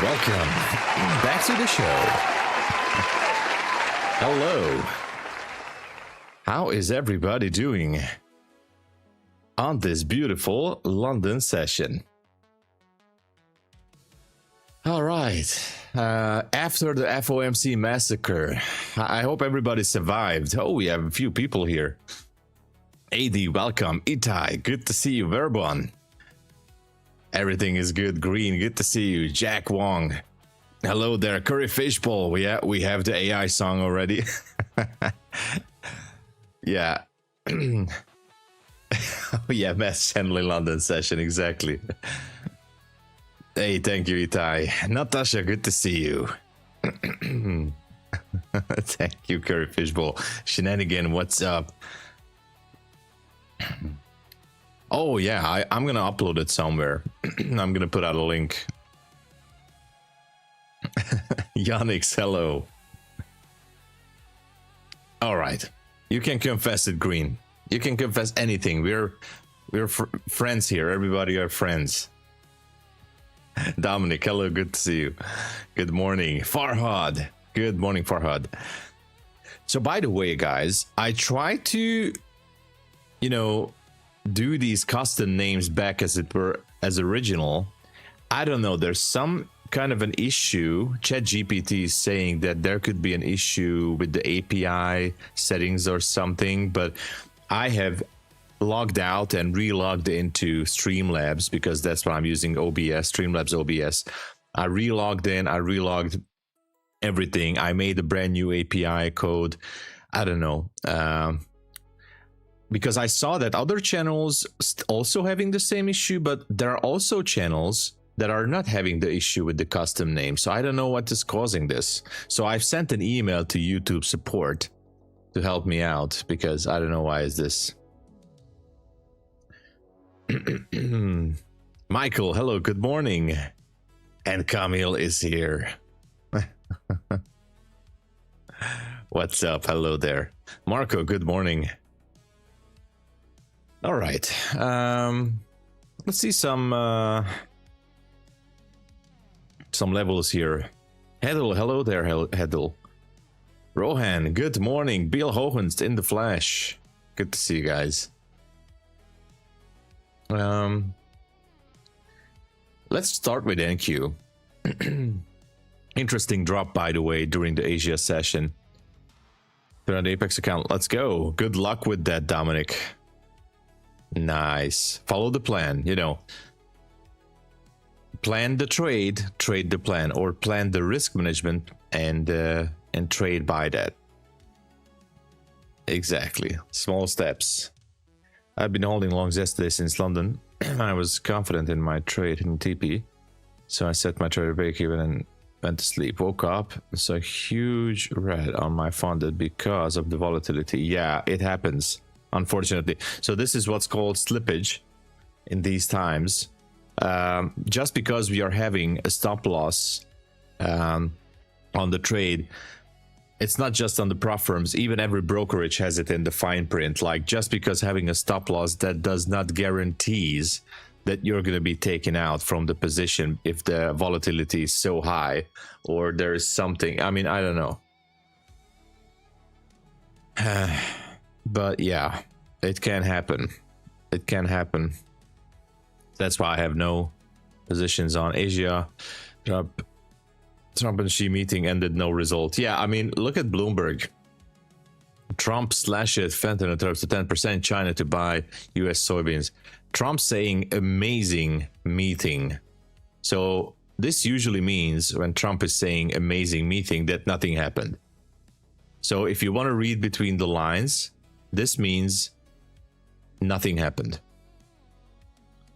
welcome back to the show. Hello. How is everybody doing on this beautiful London session? All right. After the FOMC massacre, I hope everybody survived. Oh, we have a few people here. AD, welcome. Itai, good to see you. Verbon. Everything is good. Green, good to see you. Jack Wong. Hello there. Curry Fishbowl. We have the AI song already. Yeah. Oh yeah, Mass Chandler London session, exactly. Hey, thank you, Itai. Natasha, good to see you. Thank you, Curry Fishbowl. Shenanigan, what's up? Oh yeah, I'm gonna upload it somewhere. I'm gonna put out a link. Yannick's, hello. All right, you can confess it, Green. You can confess anything. We're friends here. Everybody are friends. Dominic, hello, good to see you. Good morning, Farhad. Good morning, Farhad. So by the way, guys, I try to, do these custom names back as it were as original. I don't know, there's some kind of an issue. ChatGPT is saying that there could be an issue with the API settings or something, but I have logged out and re-logged into Streamlabs because that's what I'm using, OBS, Streamlabs OBS. I re-logged in, I re-logged everything. I made a brand new API code. I don't know. Because I saw that other channels also having the same issue, but there are also channels that are not having the issue with the custom name. So I don't know what is causing this. So I've sent an email to YouTube support to help me out because I don't know why is this. Michael, hello, good morning. And Camille is here. What's up? Hello there. Marco, good morning. All right, let's see some levels here. Hedel, hello there, Hedel. Rohan, good morning. Bill Hohenst in the flash. Good to see you guys. Let's start with NQ. Interesting drop, by the way, during the Asia session. Turn on the Apex account. Let's go. Good luck with that, Dominic. Nice. Follow the plan, plan the trade the plan, or plan the risk management and trade by that. Exactly. Small steps. I've been holding longs yesterday since London. I was confident in my trade in TP, so I set my trade break even and went to sleep. Woke up, saw a huge red on my funded because of the volatility. Yeah, it happens, unfortunately. So this is what's called slippage in these times. Just because we are having a stop loss on the trade, it's not just on the prop firms. Even every brokerage has it in the fine print. Like, just because having a stop loss, that does not guarantees that you're going to be taken out from the position if the volatility is so high or there is something. I mean, I don't know. But yeah, it can happen. It can happen. That's why I have no positions on Asia. Trump and Xi meeting ended no result. Yeah, I mean, look at Bloomberg. Trump slashes fentanyl tariffs to 10%, China to buy US soybeans. Trump saying amazing meeting. So this usually means when Trump is saying amazing meeting that nothing happened. So if you want to read between the lines, this means nothing happened.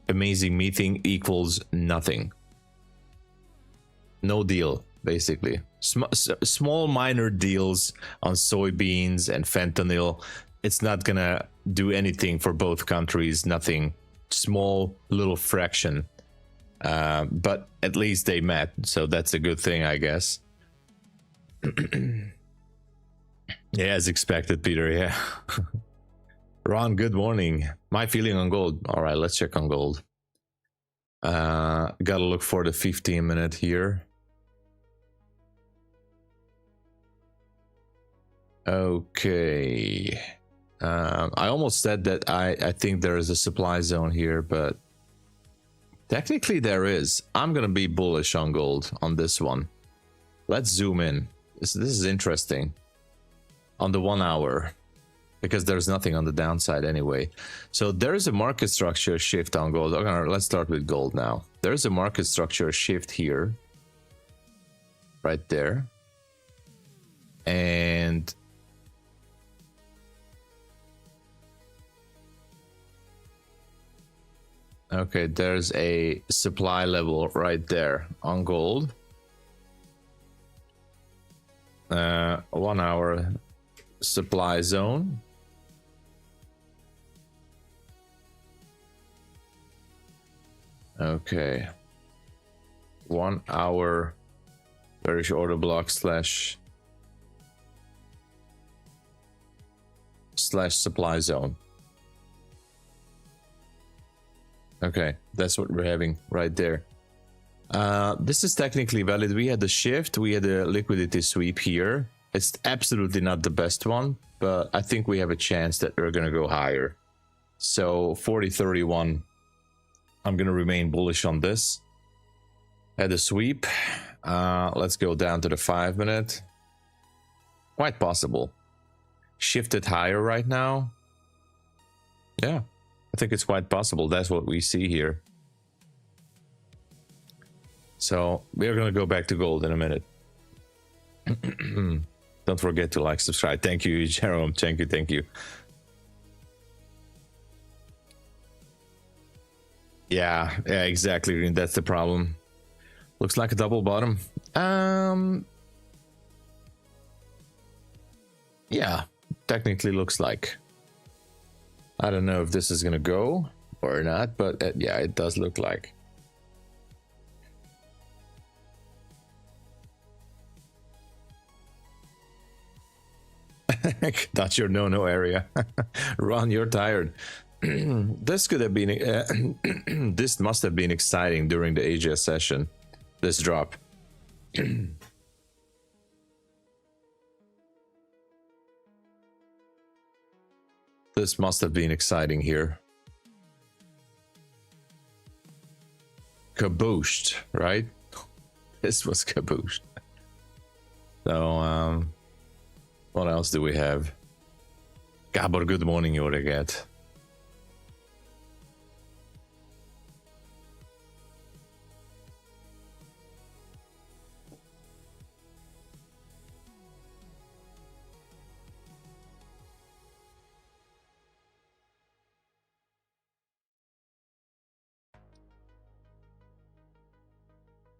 Amazing meeting equals nothing. No deal, basically. Small minor deals on soybeans and fentanyl. It's not gonna do anything for both countries. Nothing. Small little fraction. But at least they met, so that's a good thing, I guess. Yeah, as expected, Peter. Yeah. Ron, good morning. My feeling on gold. All right, let's check on gold. Gotta look for the 15-minute here. Okay. I almost said that I think there is a supply zone here, but technically there is. I'm gonna be bullish on gold on this one. Let's zoom in. This is interesting. On the 1 hour, because there's nothing on the downside anyway. So there's a market structure shift on gold. Okay, let's start with gold now. There's a market structure shift here, right there, and okay, there's a supply level right there on gold. 1 hour supply zone. Okay. 1 hour bearish order block slash supply zone. Okay, that's what we're having right there. This is technically valid. We had the shift, we had a liquidity sweep here. It's absolutely not the best one, but I think we have a chance that we're gonna go higher. So 40.31, I'm gonna remain bullish on this. Had a sweep. Let's go down to the 5 minute. Quite possible. Shifted higher right now. Yeah, I think it's quite possible. That's what we see here. So we're gonna go back to gold in a minute. Don't forget to like, subscribe. Thank you, Jerome. Thank you. Yeah, exactly. That's the problem. Looks like a double bottom. Yeah, technically looks like. I don't know if this is gonna go or not, but yeah, it does look like. That's your no-no area. Ron, you're tired. This could have been this must have been exciting during the AGS session, this drop. This must have been exciting here. Kabooshed, right? This was kabooshed. So what else do we have? Gabor, good morning, Joreget.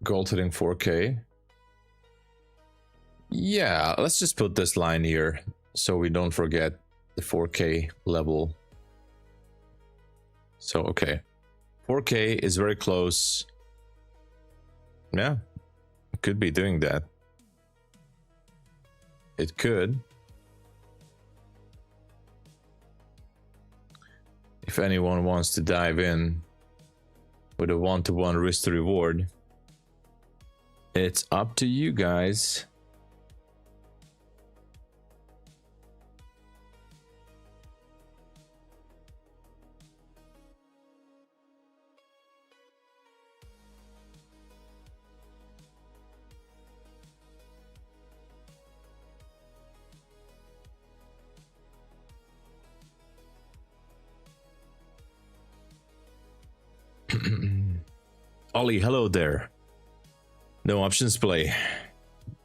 Gold hitting 4K. Yeah, let's just put this line here so we don't forget the 4K level. So, okay. 4K is very close. Yeah, could be doing that. It could. If anyone wants to dive in with a one-to-one risk to reward, it's up to you guys. Ollie, hello there. No options play.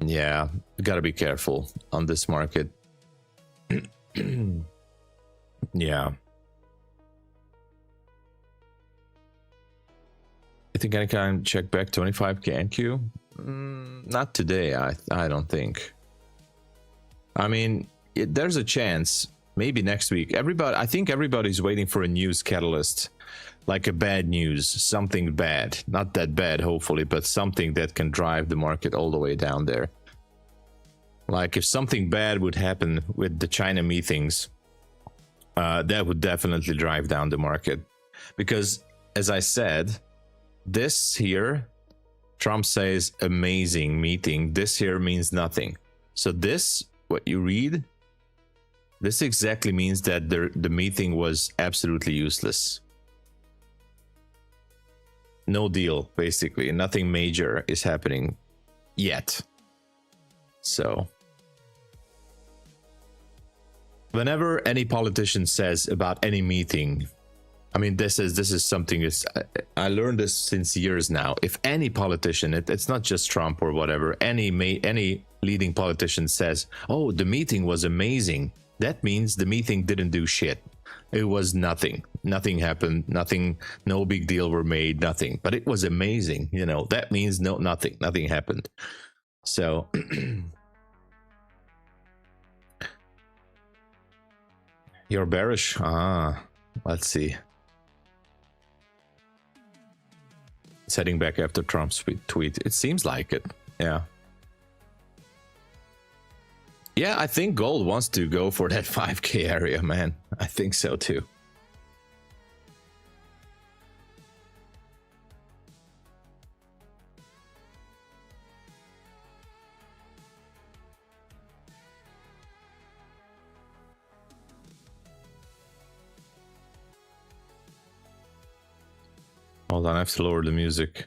Yeah, gotta be careful on this market. Yeah. I think I can check back 25k NQ. Not today, I don't think. I mean, there's a chance. Maybe next week. I think everybody's waiting for a news catalyst. Like a bad news, something bad, not that bad hopefully, but something that can drive the market all the way down there. Like if something bad would happen with the China meetings, that would definitely drive down the market. Because as I said, this here, Trump says amazing meeting, this here means nothing. So this, what you read, This exactly means that the meeting was absolutely useless. No deal, basically. Nothing major is happening yet. So whenever any politician says about any meeting, I mean, this is something is I learned this since years now. If any politician, it's not just Trump or whatever, any leading politician says, "Oh, the meeting was amazing," that means the meeting didn't do shit. It was nothing. Nothing happened. Nothing. No big deal were made. Nothing. But it was amazing. You know, that means nothing. Nothing happened. So. You're bearish? Ah, let's see. It's heading back after Trump's tweet. It seems like it. Yeah. Yeah, I think gold wants to go for that 5K area, man. I think so too. Hold on, I have to lower the music.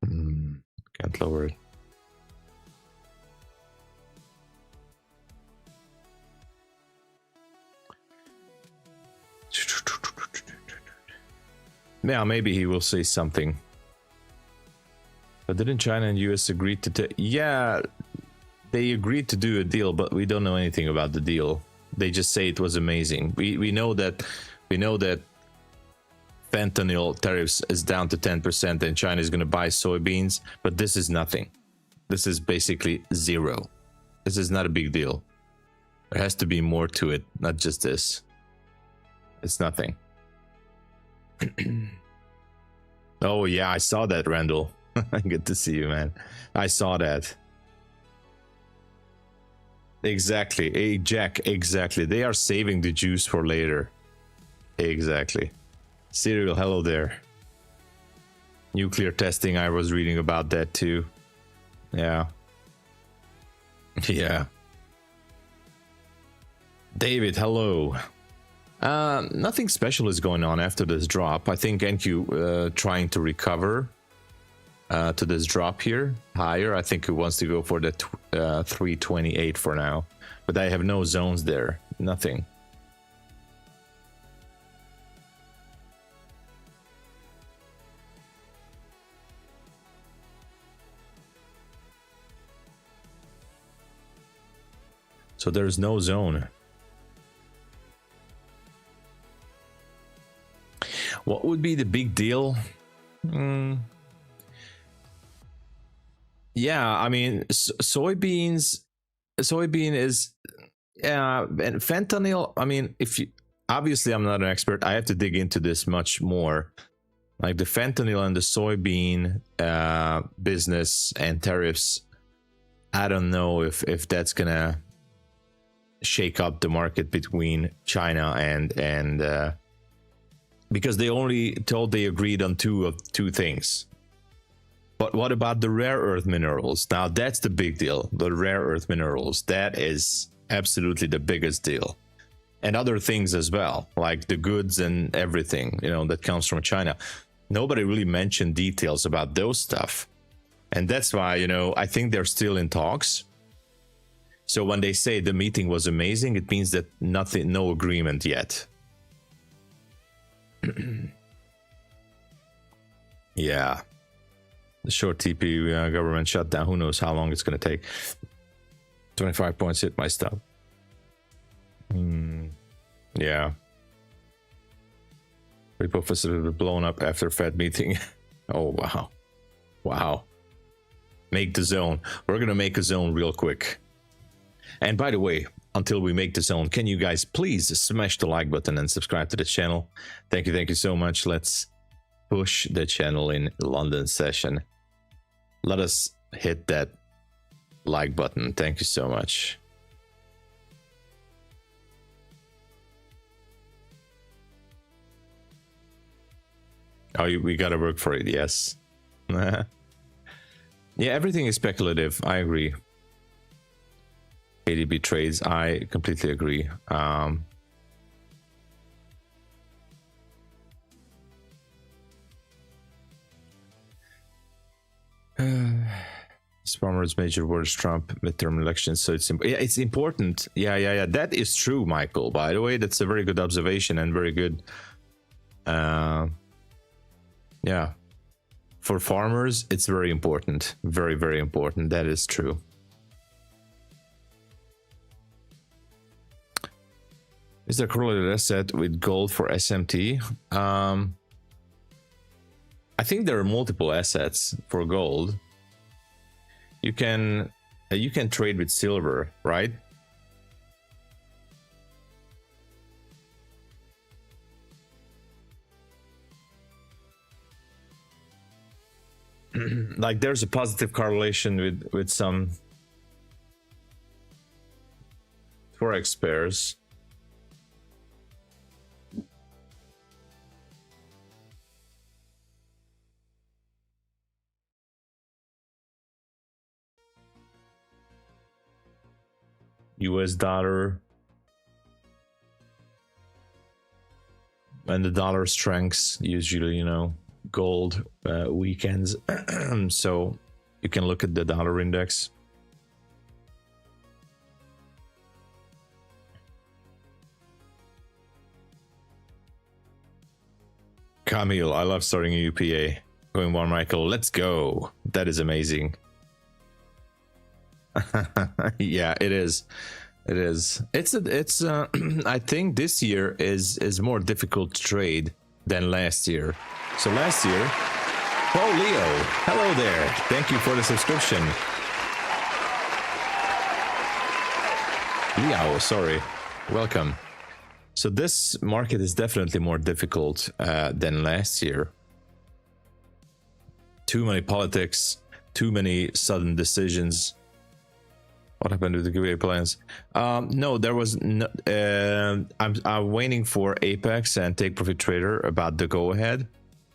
Can't lower it. Yeah, maybe he will say something. But didn't China and US agree to yeah, they agreed to do a deal, but we don't know anything about the deal. They just say it was amazing. We know that fentanyl tariffs is down to 10% and China is going to buy soybeans, but this is nothing. This is basically zero. This is not a big deal. There has to be more to it, not just this. It's nothing. Oh yeah, I saw that, Randall. Good to see you, man. I saw that. Exactly. Hey, Jack, exactly. They are saving the juice for later. Exactly. Cyril, hello there. Nuclear testing, I was reading about that too. Yeah. Yeah. David, hello. Nothing special is going on after this drop. I think NQ trying to recover to this drop here higher. I think it wants to go for the 328 for now, but I have no zones there. Nothing. So there's no zone. What would be the big deal? Yeah, I mean, soybean is, and fentanyl. I mean, if you, obviously I'm not an expert, I have to dig into this much more. Like the fentanyl and the soybean business and tariffs, I don't know if that's gonna shake up the market between China and because they only told they agreed on two things. But what about the rare earth minerals? Now that's the big deal. The rare earth minerals, that is absolutely the biggest deal. And other things as well, like the goods and everything, you know, that comes from China. Nobody really mentioned details about those stuff. And that's why, you know, I think they're still in talks. So when they say the meeting was amazing, it means that no agreement yet. Yeah. The short TP government shutdown. Who knows how long it's going to take. 25 points hit my stop. Yeah. Repo facility blown up after Fed meeting. Oh, wow. Wow. Make the zone. We're going to make a zone real quick. And by the way, until we make the zone, can you guys please smash the like button and subscribe to the channel? Thank you so much. Let's push the channel in London session. Let us hit that like button. Thank you so much. Oh, we gotta work for it. Yes, Yeah, everything is speculative. I agree. ADB trades, I completely agree. Farmers major words Trump midterm elections, so it's important. Yeah, that is true, Michael, by the way. That's a very good observation and very good. Yeah, for farmers it's very important, very important. That is true. Is there a correlated asset with gold for SMT? I think there are multiple assets for gold. You can trade with silver, right? Like there's a positive correlation with some Forex pairs. US dollar and the dollar strengths usually, you know, gold weekends. So you can look at the dollar index. Camille, I love starting a UPA. Going one, Michael, let's go. That is amazing. Yeah, it is. It's I think this year is more difficult to trade than last year. So last year, oh, Leo, hello there. Thank you for the subscription. Leo, sorry. Welcome. So this market is definitely more difficult than last year. Too many politics, too many sudden decisions. What happened with the giveaway plans? No, there was no. I'm waiting for Apex and Take Profit Trader about the go ahead.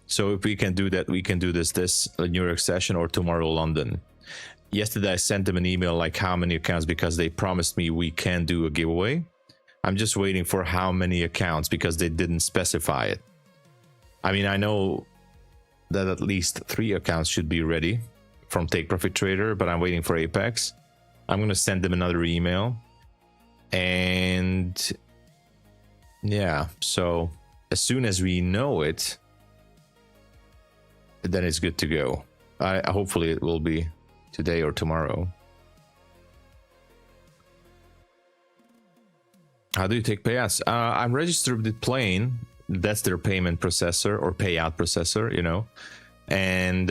So if we can do that, we can do this New York session or tomorrow London. Yesterday I sent them an email like how many accounts, because they promised me we can do a giveaway. I'm just waiting for how many accounts because they didn't specify it. I mean, I know that at least 3 accounts should be ready from Take Profit Trader, but I'm waiting for Apex. I'm going to send them another email. And yeah, so as soon as we know it, then it's good to go. Hopefully it will be today or tomorrow. How do you take payouts? I'm registered with Plane. That's their payment processor or payout processor, you know. And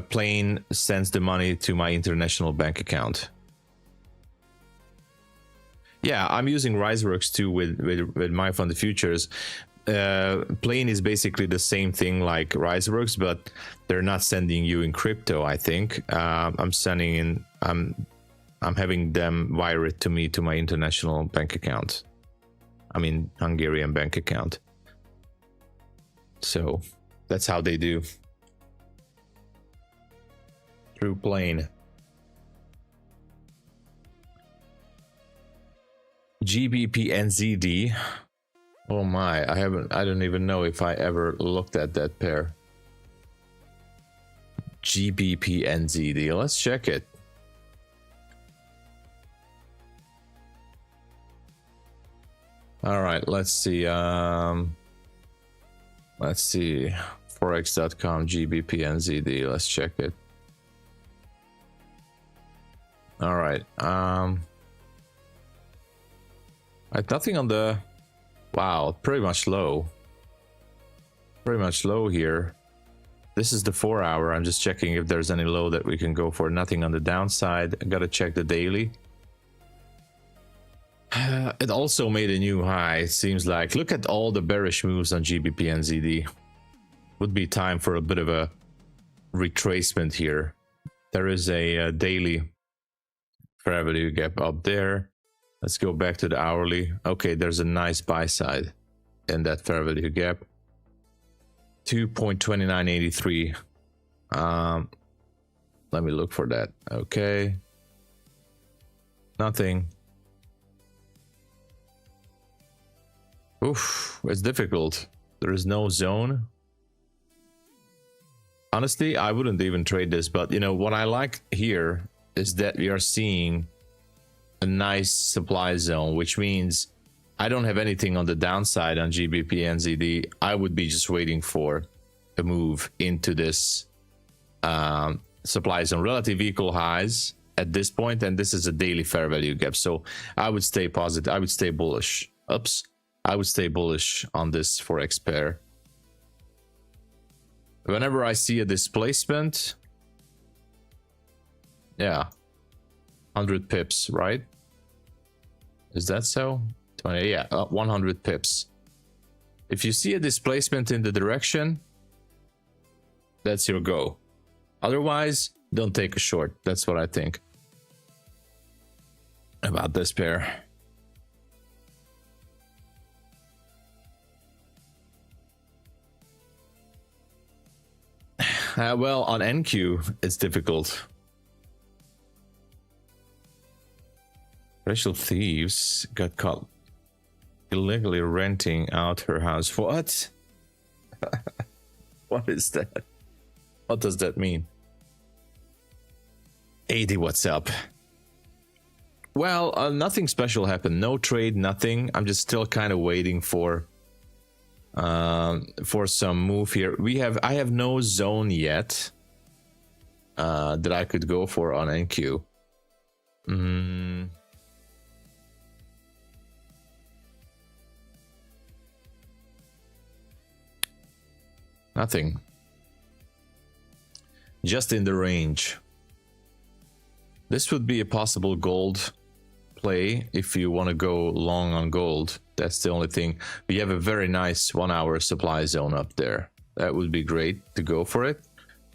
Plane sends the money to my international bank account. Yeah, I'm using RiseWorks too with MyFundedFutures. Plane is basically the same thing like RiseWorks, but they're not sending you in crypto. I think I'm sending in. I'm having them wire it to me to my international bank account. I mean Hungarian bank account. So that's how they do. Through Plane. GBPNZD. Oh my, I don't even know if I ever looked at that pair. GBPNZD, let's check it. All right, let's see. Let's see. Forex.com GBPNZD, let's check it. All right. Nothing on the. Wow, pretty much low. Pretty much low here. This is the 4 hour. I'm just checking if there's any low that we can go for. Nothing on the downside. I gotta check the daily. It also made a new high, it seems like. Look at all the bearish moves on GBPNZD. Would be time for a bit of a retracement here. There is a daily fair value gap up there. Let's go back to the hourly. Okay, there's a nice buy side in that fair value gap. 2.2983. Let me look for that. Okay. Nothing. Oof, it's difficult. There is no zone. Honestly, I wouldn't even trade this, but you know what I like here is that we are seeing a nice supply zone, which means I don't have anything on the downside on GBP NZD. I would be just waiting for a move into this supply zone. Relative equal highs at this point, and this is a daily fair value gap, so I would stay positive. I would stay bullish. Oops, I would stay bullish on this Forex pair. Whenever I see a displacement, yeah, 100 pips, right? Is that so? 20, yeah, 100 pips. If you see a displacement in the direction, that's your go. Otherwise, don't take a short. That's what I think about this pair. Well, on NQ, it's difficult. Racial thieves got caught illegally renting out her house. What? What is that? What does that mean? 80, what's up? Well, nothing special happened. No trade, nothing. I'm just still kind of waiting for some move here. I have no zone yet that I could go for on NQ. Nothing. Just in the range. This would be a possible gold play if you want to go long on gold. That's the only thing. We have a very nice 1 hour supply zone up there. That would be great to go for it.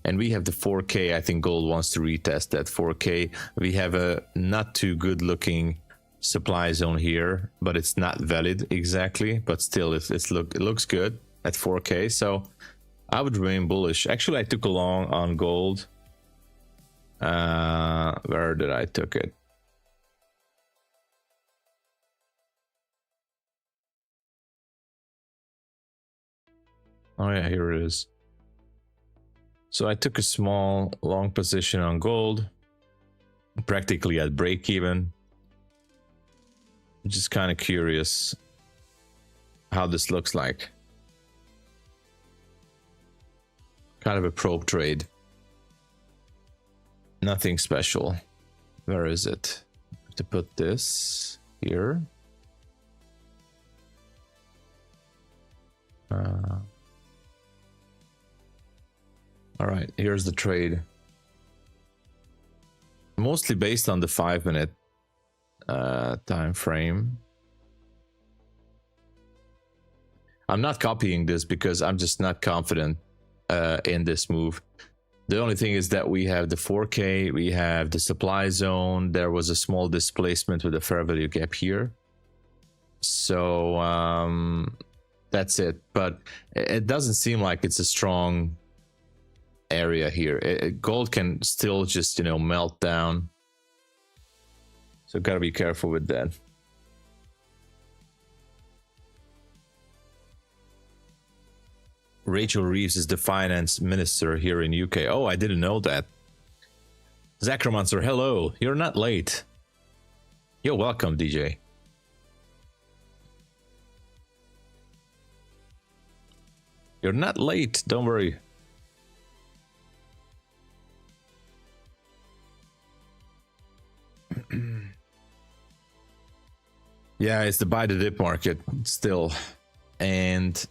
And we have the 4K. I think gold wants to retest that 4K. We have a not too good looking supply zone here, but it's not valid exactly. But still, it looks good at 4K. So I would remain bullish. Actually, I took a long on gold. Where did I took it? Oh yeah, here it is. So I took a small long position on gold, practically at break even. Just kind of curious how this looks like. Kind of a probe trade. Nothing special. Where is it? I have to put this here. All right, here's the trade. Mostly based on the 5-minute time frame. I'm not copying this because I'm just not confident in this move. The only thing is that we have the 4K, we have the supply zone. There was a small displacement with a fair value gap here. So that's it. But it doesn't seem like it's a strong area here. Gold can still just, you know, melt down. So gotta be careful with that. Rachel Reeves is the finance minister here in UK. Oh, I didn't know that. Zacromancer, hello. You're not late. You're welcome, DJ. You're not late. Don't worry. Yeah, it's the buy the dip market still. And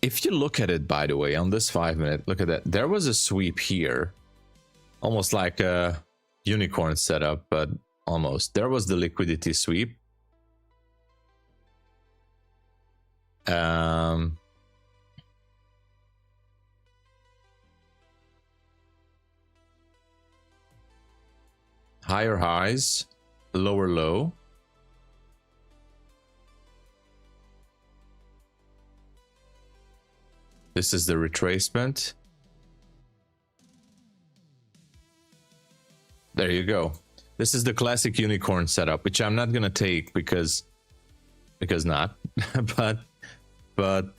if you look at it, by the way, on this 5-minute, look at that. There was a sweep here, almost like a unicorn setup, but almost. There was the liquidity sweep. Higher highs, lower low. This is the retracement. There you go. This is the classic unicorn setup, which I'm not gonna take because not. but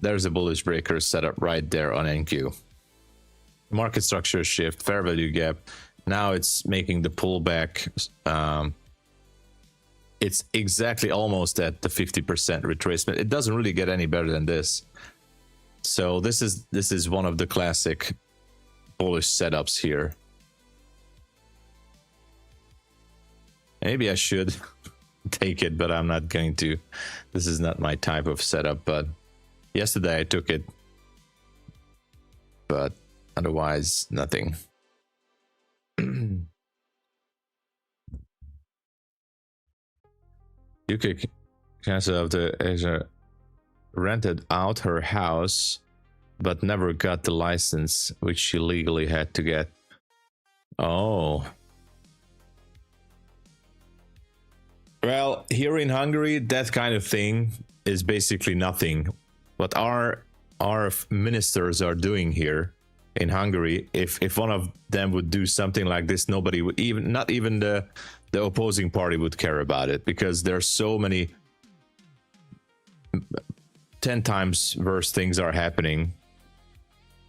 there's a bullish breaker setup right there on NQ. Market structure shift, fair value gap. Now it's making the pullback. It's exactly almost at the 50% retracement. It doesn't really get any better than this. So this is one of the classic bullish setups here. Maybe I should take it, but I'm not going to. This is not my type of setup, but yesterday I took it. But otherwise, nothing. UK cancel of the Asia rented out her house, but never got the license, which she legally had to get. Oh. Well, here in Hungary, that kind of thing is basically nothing. What our ministers are doing here in Hungary, if one of them would do something like this, nobody would even, not even the opposing party would care about it, because there's so many 10 times worse things are happening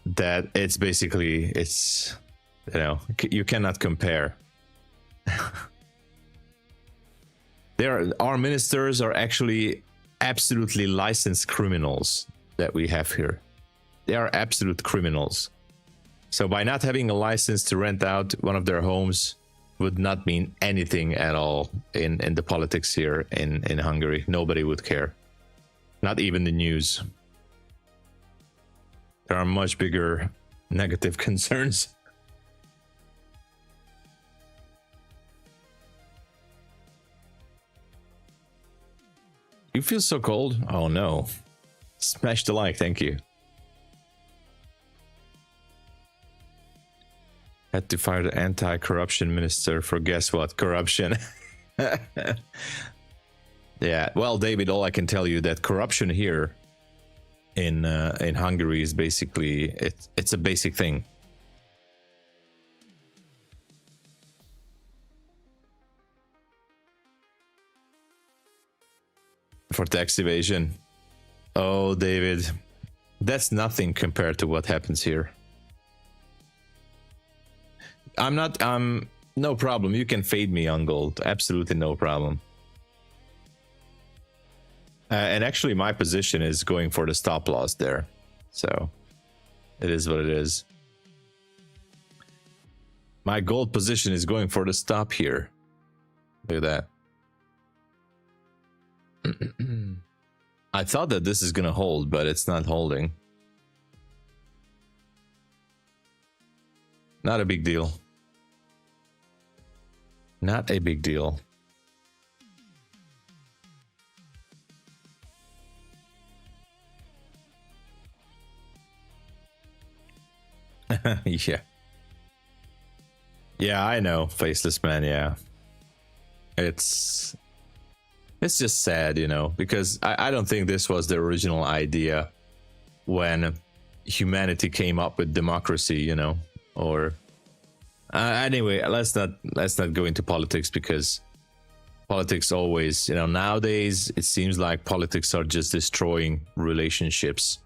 that it's basically, it's, you know, you cannot compare. Our ministers are actually absolutely licensed criminals that we have here. They are absolute criminals. So by not having a license to rent out one of their homes would not mean anything at all in the politics here in Hungary. Nobody would care. Not even the news. There are much bigger negative concerns. You feel so cold? Oh no. Smash the like, thank you. Had to fire the anti-corruption minister for guess what? Corruption. Yeah, well, David, all I can tell you that corruption here in Hungary is basically, it's a basic thing. For tax evasion. Oh, David, that's nothing compared to what happens here. No problem. You can fade me on gold. Absolutely no problem. And actually my position is going for the stop loss there. So it is what it is. My gold position is going for the stop here. Look at that. I thought that this is gonna hold, but it's not holding. Not a big deal. Not a big deal. Yeah. Yeah, I know, Faceless Man, yeah. It's just sad, you know, because I don't think this was the original idea when humanity came up with democracy, you know, or anyway, let's not go into politics, because politics always, you know, nowadays it seems like politics are just destroying relationships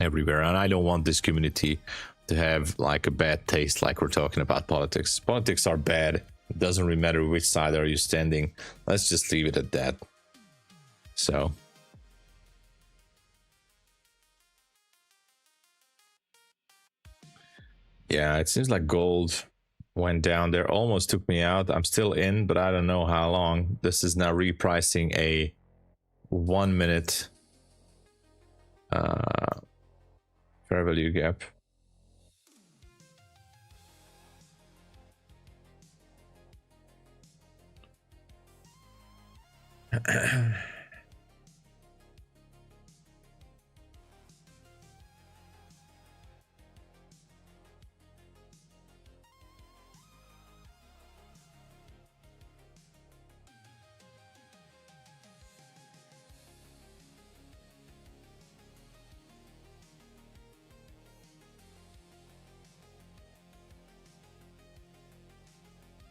everywhere, and I don't want this community to have like a bad taste like we're talking about politics. Politics are bad. It doesn't really matter which side are you standing. Let's just leave it at that. So yeah, it seems like gold went down there, almost took me out. I'm still in, but I don't know how long. This is now repricing a 1 minute fair value gap.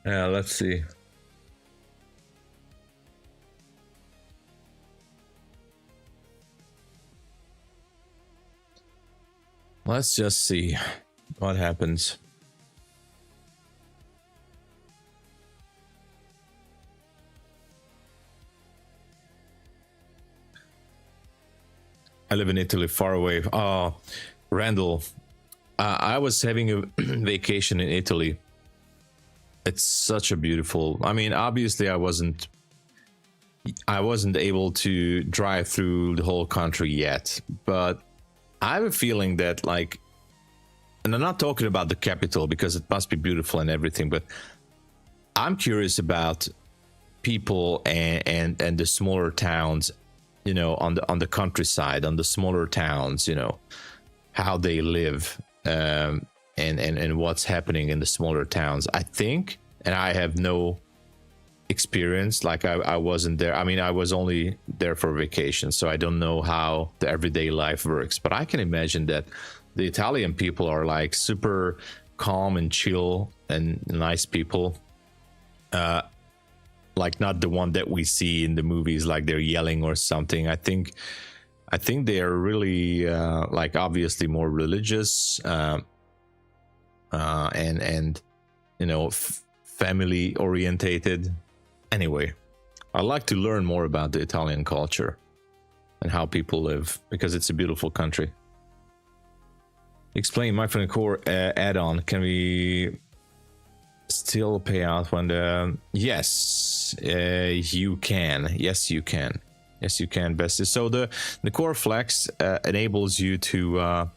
Let's see. Let's just see what happens. I live in Italy, far away. Oh, Randall, I was having a vacation in Italy. It's such a beautiful. I mean, obviously, I wasn't able to drive through the whole country yet, but I have a feeling that, like, and I'm not talking about the capital because it must be beautiful and everything, but I'm curious about people and the smaller towns, you know, on the countryside, on the smaller towns, you know, how they live, and what's happening in the smaller towns. I think, and I have no experience, like I wasn't there. I mean, I was only there for vacation, so I don't know how the everyday life works, but I can imagine that the Italian people are like super calm and chill and nice people, like not the one that we see in the movies, like they're yelling or something. I think they are really like obviously more religious, and you know, family orientated. Anyway, I'd like to learn more about the Italian culture and how people live, because it's a beautiful country. Explain MyFunded Core add-on. Can we still pay out when the... Yes, you can. Yes, you can. Yes, you can, Bestie. So the Core Flex enables you to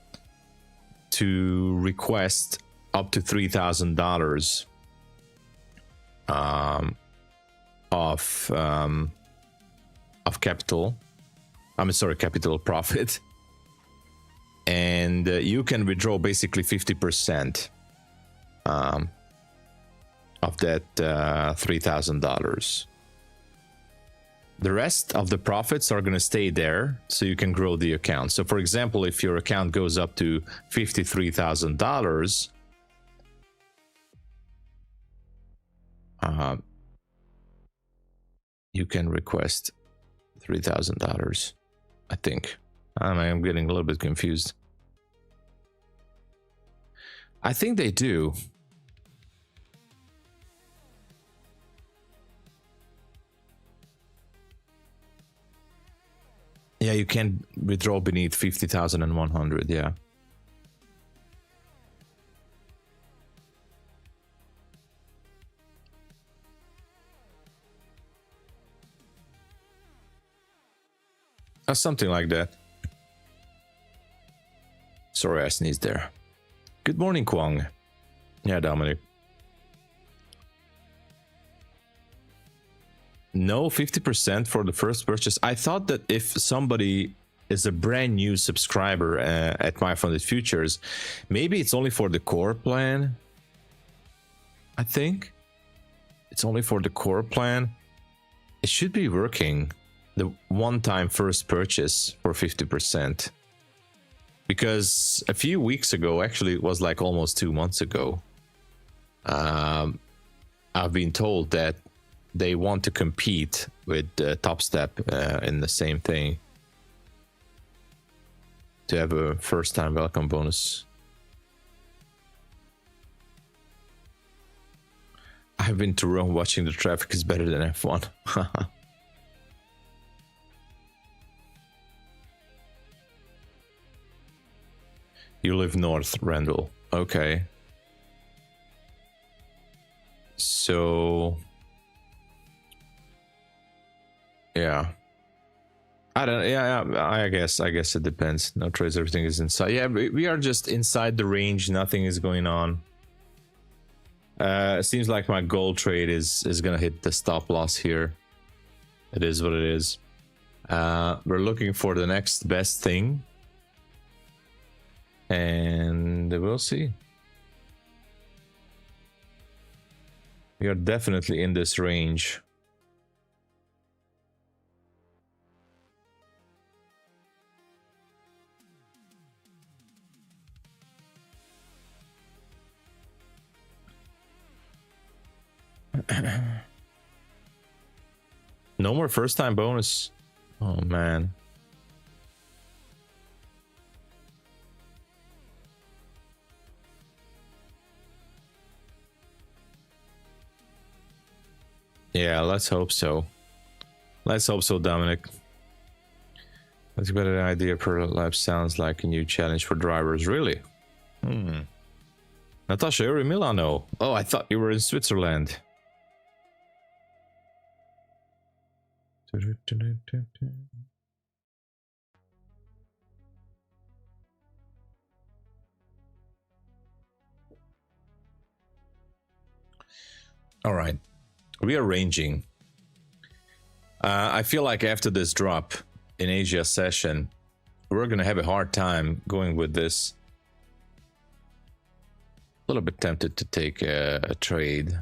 request up to $3,000 of capital. I'm sorry, capital profit, and you can withdraw basically 50% of that $3,000. The rest of the profits are going to stay there, so you can grow the account. So, for example, if your account goes up to $53,000, you can request $3,000. I think. I'm getting a little bit confused. I think they do. Yeah, you can withdraw beneath 50,100. Yeah. Something like that. Sorry, I sneezed there. Good morning, Kwong. Yeah, Dominic. No, 50% for the first purchase. I thought that if somebody is a brand new subscriber at MyFundedFutures, maybe it's only for the core plan. I think it's only for the core plan. It should be working. The one-time first purchase for 50%. Because a few weeks ago, actually it was like almost 2 months ago, I've been told that they want to compete with TopStep in the same thing, to have a first-time welcome bonus. I've been to Rome. Watching the traffic is better than F1. You live north, Randall. Okay. So... yeah. I don't... yeah, I guess it depends. No trades, everything is inside. Yeah, we are just inside the range. Nothing is going on. It seems like my gold trade is gonna hit the stop loss here. It is what it is. We're looking for the next best thing. And we'll see. We are definitely in this range. No more first time bonus. Oh man. Yeah, let's hope so. Let's hope so, Dominic. That's a better idea per lap. Sounds like a new challenge for drivers. Really? Natasha, you're in Milano. Oh, I thought you were in Switzerland. All right. Rearranging. I feel like after this drop in Asia session, we're gonna have a hard time going with this. A little bit tempted to take a trade.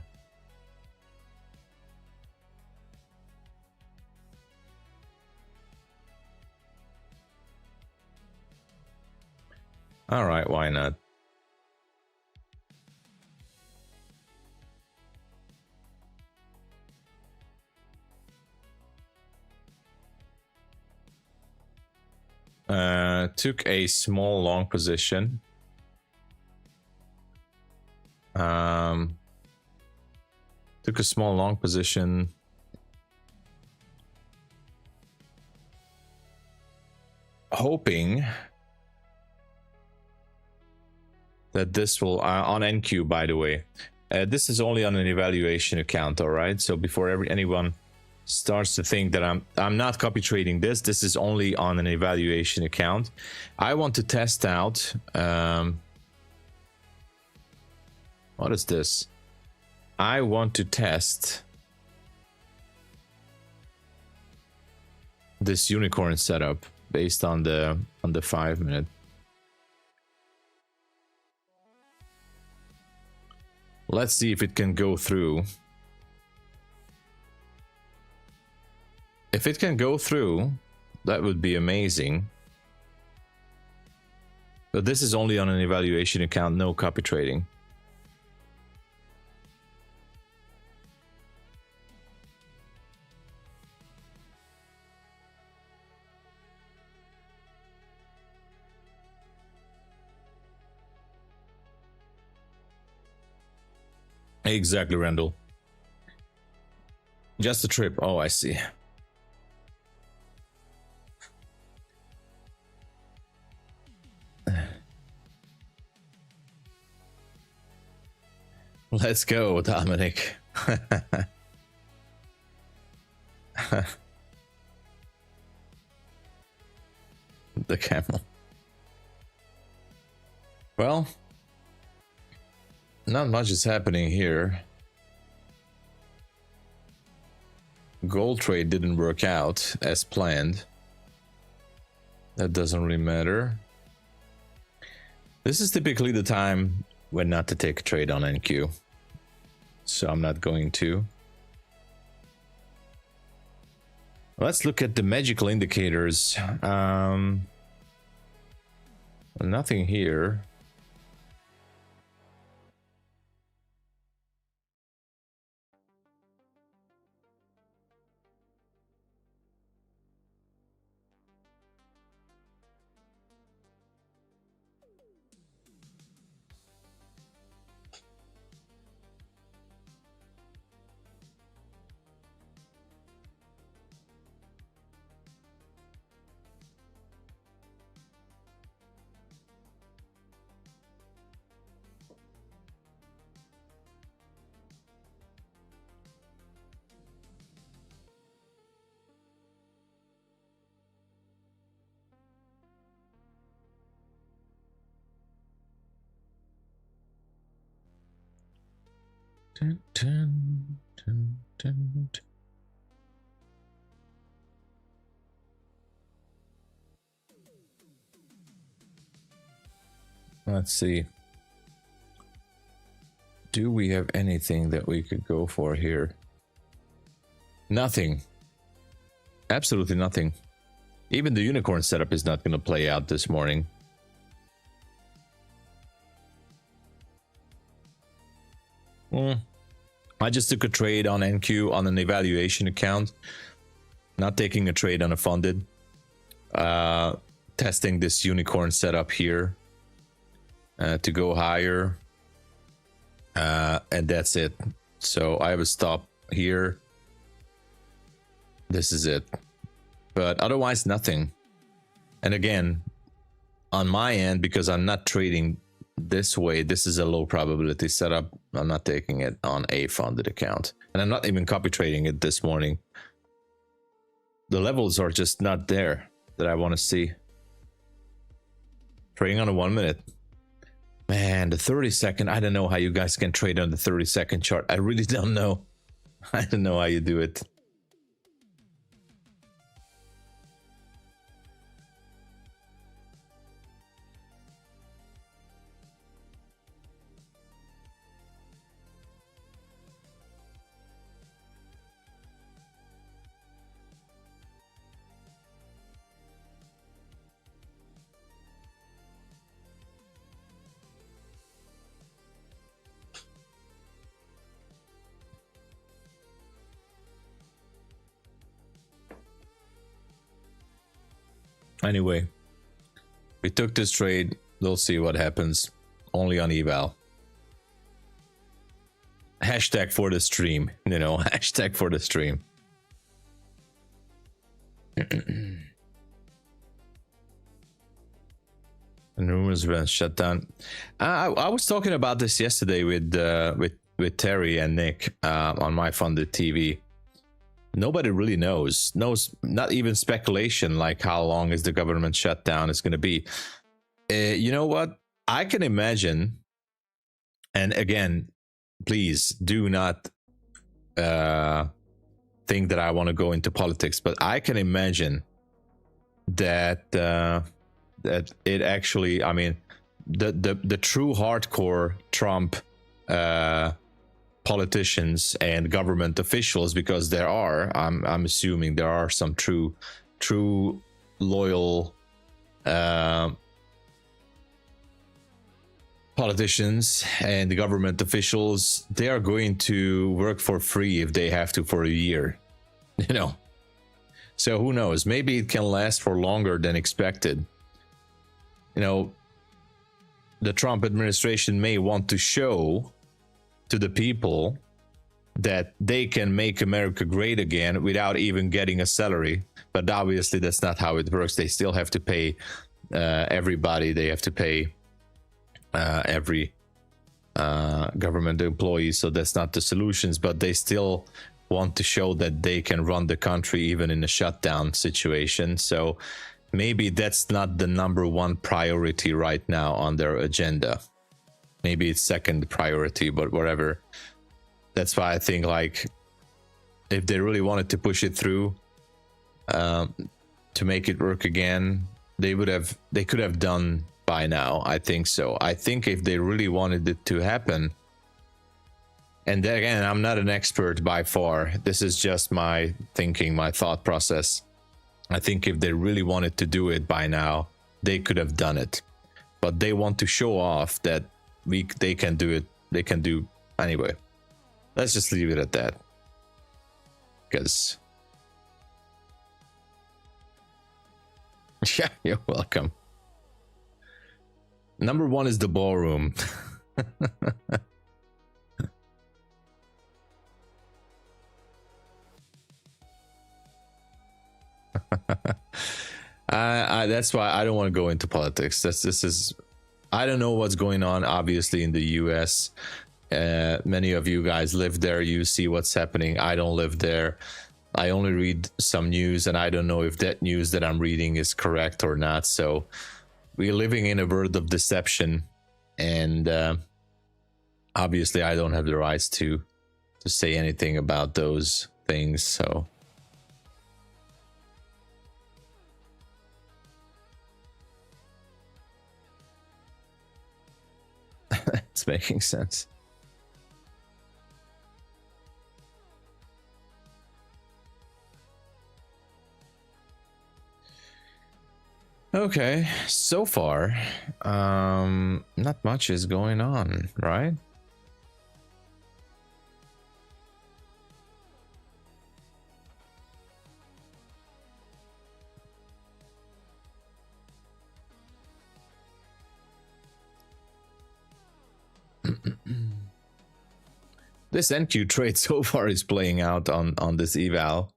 All right, why not? Took a small long position. Took a small long position. Hoping that this will, on NQ, by the way, this is only on an evaluation account, all right? So before anyone starts to think that I'm not copy trading this is only on an evaluation account. I want to test out what is this? I want to test this unicorn setup based on the 5 minute. Let's see if it can go through. If it can go through, that would be amazing. But this is only on an evaluation account, no copy trading. Exactly, Randall. Just a trip. Oh, I see. Let's go, Dominic. The camel. Well, not much is happening here. Gold trade didn't work out as planned. That doesn't really matter. This is typically the time when not to take a trade on NQ. So I'm not going to. Let's look at the magical indicators. Nothing here. Dun, dun, dun, dun, dun. Let's see. Do we have anything that we could go for here? Nothing. Absolutely nothing. Even the unicorn setup is not going to play out this morning. I just took a trade on NQ on an evaluation account, not taking a trade on a funded. Testing this unicorn setup here to go higher, and that's it. So I have a stop here. This is it, but otherwise nothing. And again, on my end, because I'm not trading this way, this is a low probability setup. I'm not taking it on a funded account, and I'm not even copy trading it this morning. The levels are just not there that I want to see. Trading on a 1 minute. Man, the 30-second, I don't know how you guys can trade on the 30-second chart. I really don't know. I don't know how you do it. Anyway, we took this trade. We'll see what happens. Only on Eval. Hashtag for the stream. You know, hashtag for the stream. And rumors been shut down. I was talking about this yesterday with Terry and Nick on My Funded TV. Nobody really knows, not even speculation, like how long is the government shutdown is going to be. You know what? I can imagine, and again, please do not think that I want to go into politics, but I can imagine that that it actually, I mean, the true hardcore Trump politicians and government officials, because there are, I'm assuming there are some true loyal politicians and government officials. They are going to work for free if they have to for a year, you know. So who knows, maybe it can last for longer than expected. You know, the Trump administration may want to show to the people that they can make America great again without even getting a salary. But obviously that's not how it works. They still have to pay everybody. They have to pay every government employee. So that's not the solutions, but they still want to show that they can run the country even in a shutdown situation. So maybe that's not the #1 priority right now on their agenda. Maybe it's second priority, but whatever. That's why I think, like, if they really wanted to push it through to make it work again, they could have done by now. I think so. I think if they really wanted it to happen, and then again, I'm not an expert by far. This is just my thinking, my thought process. I think if they really wanted to do it by now, they could have done it. But they want to show off that they can do it. They can do anyway. Let's just leave it at that, because yeah, you're welcome. #1 is the ballroom. That's why I don't want to go into politics. I don't know what's going on, obviously, in the US. Many of you guys live there. You see what's happening. I don't live there. I only read some news, and I don't know if that news that I'm reading is correct or not. So we're living in a world of deception, and obviously I don't have the rights to say anything about those things. So it's making sense. Okay, so far not much is going on, right? This NQ trade so far is playing out on this eval.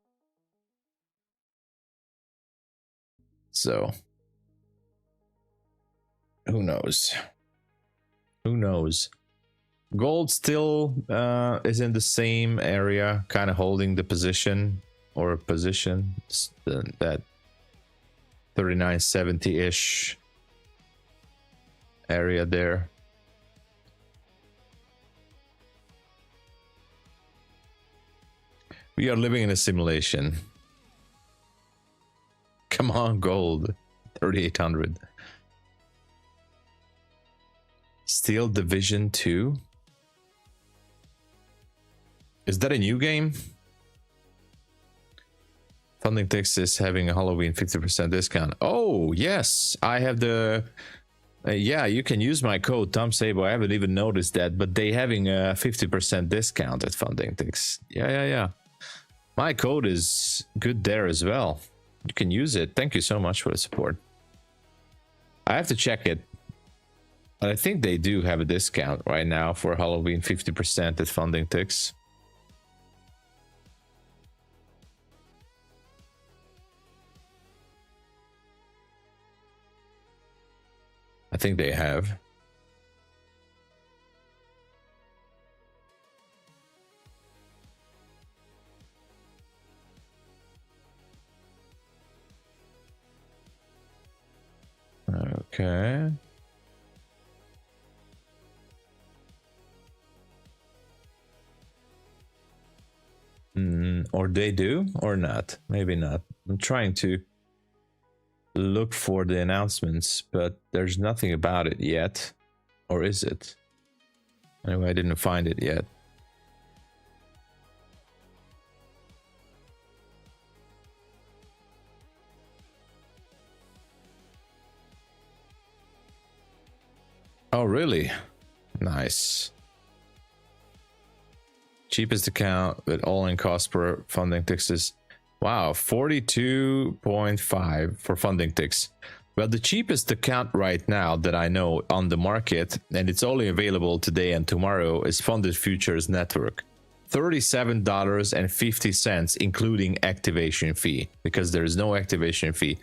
So who knows? Who knows? Gold still is in the same area, kind of holding the position or position that 3970-ish area there. We are living in a simulation. Come on, gold. 3800. Steel Division 2. Is that a new game? FundingTicks is having a Halloween 50% discount. Oh, yes. I have the... yeah, you can use my code TOMSABO. I haven't even noticed that, but they having a 50% discount at FundingTicks. Yeah. My code is good there as well. You can use it. Thank you so much for the support. I have to check it. But I think they do have a discount right now for Halloween, 50% at FundingTicks. I think they have. Okay. Or they do or not. Maybe not. I'm trying to look for the announcements, but there's nothing about it yet. Or is it? Anyway, I didn't find it yet. Oh, really? Nice. Cheapest account with all-in cost per FundingTicks is, wow, 42.5 for FundingTicks. Well, the cheapest account right now that I know on the market, and it's only available today and tomorrow, is FundedFutures Network. $37.50, including activation fee, because there is no activation fee.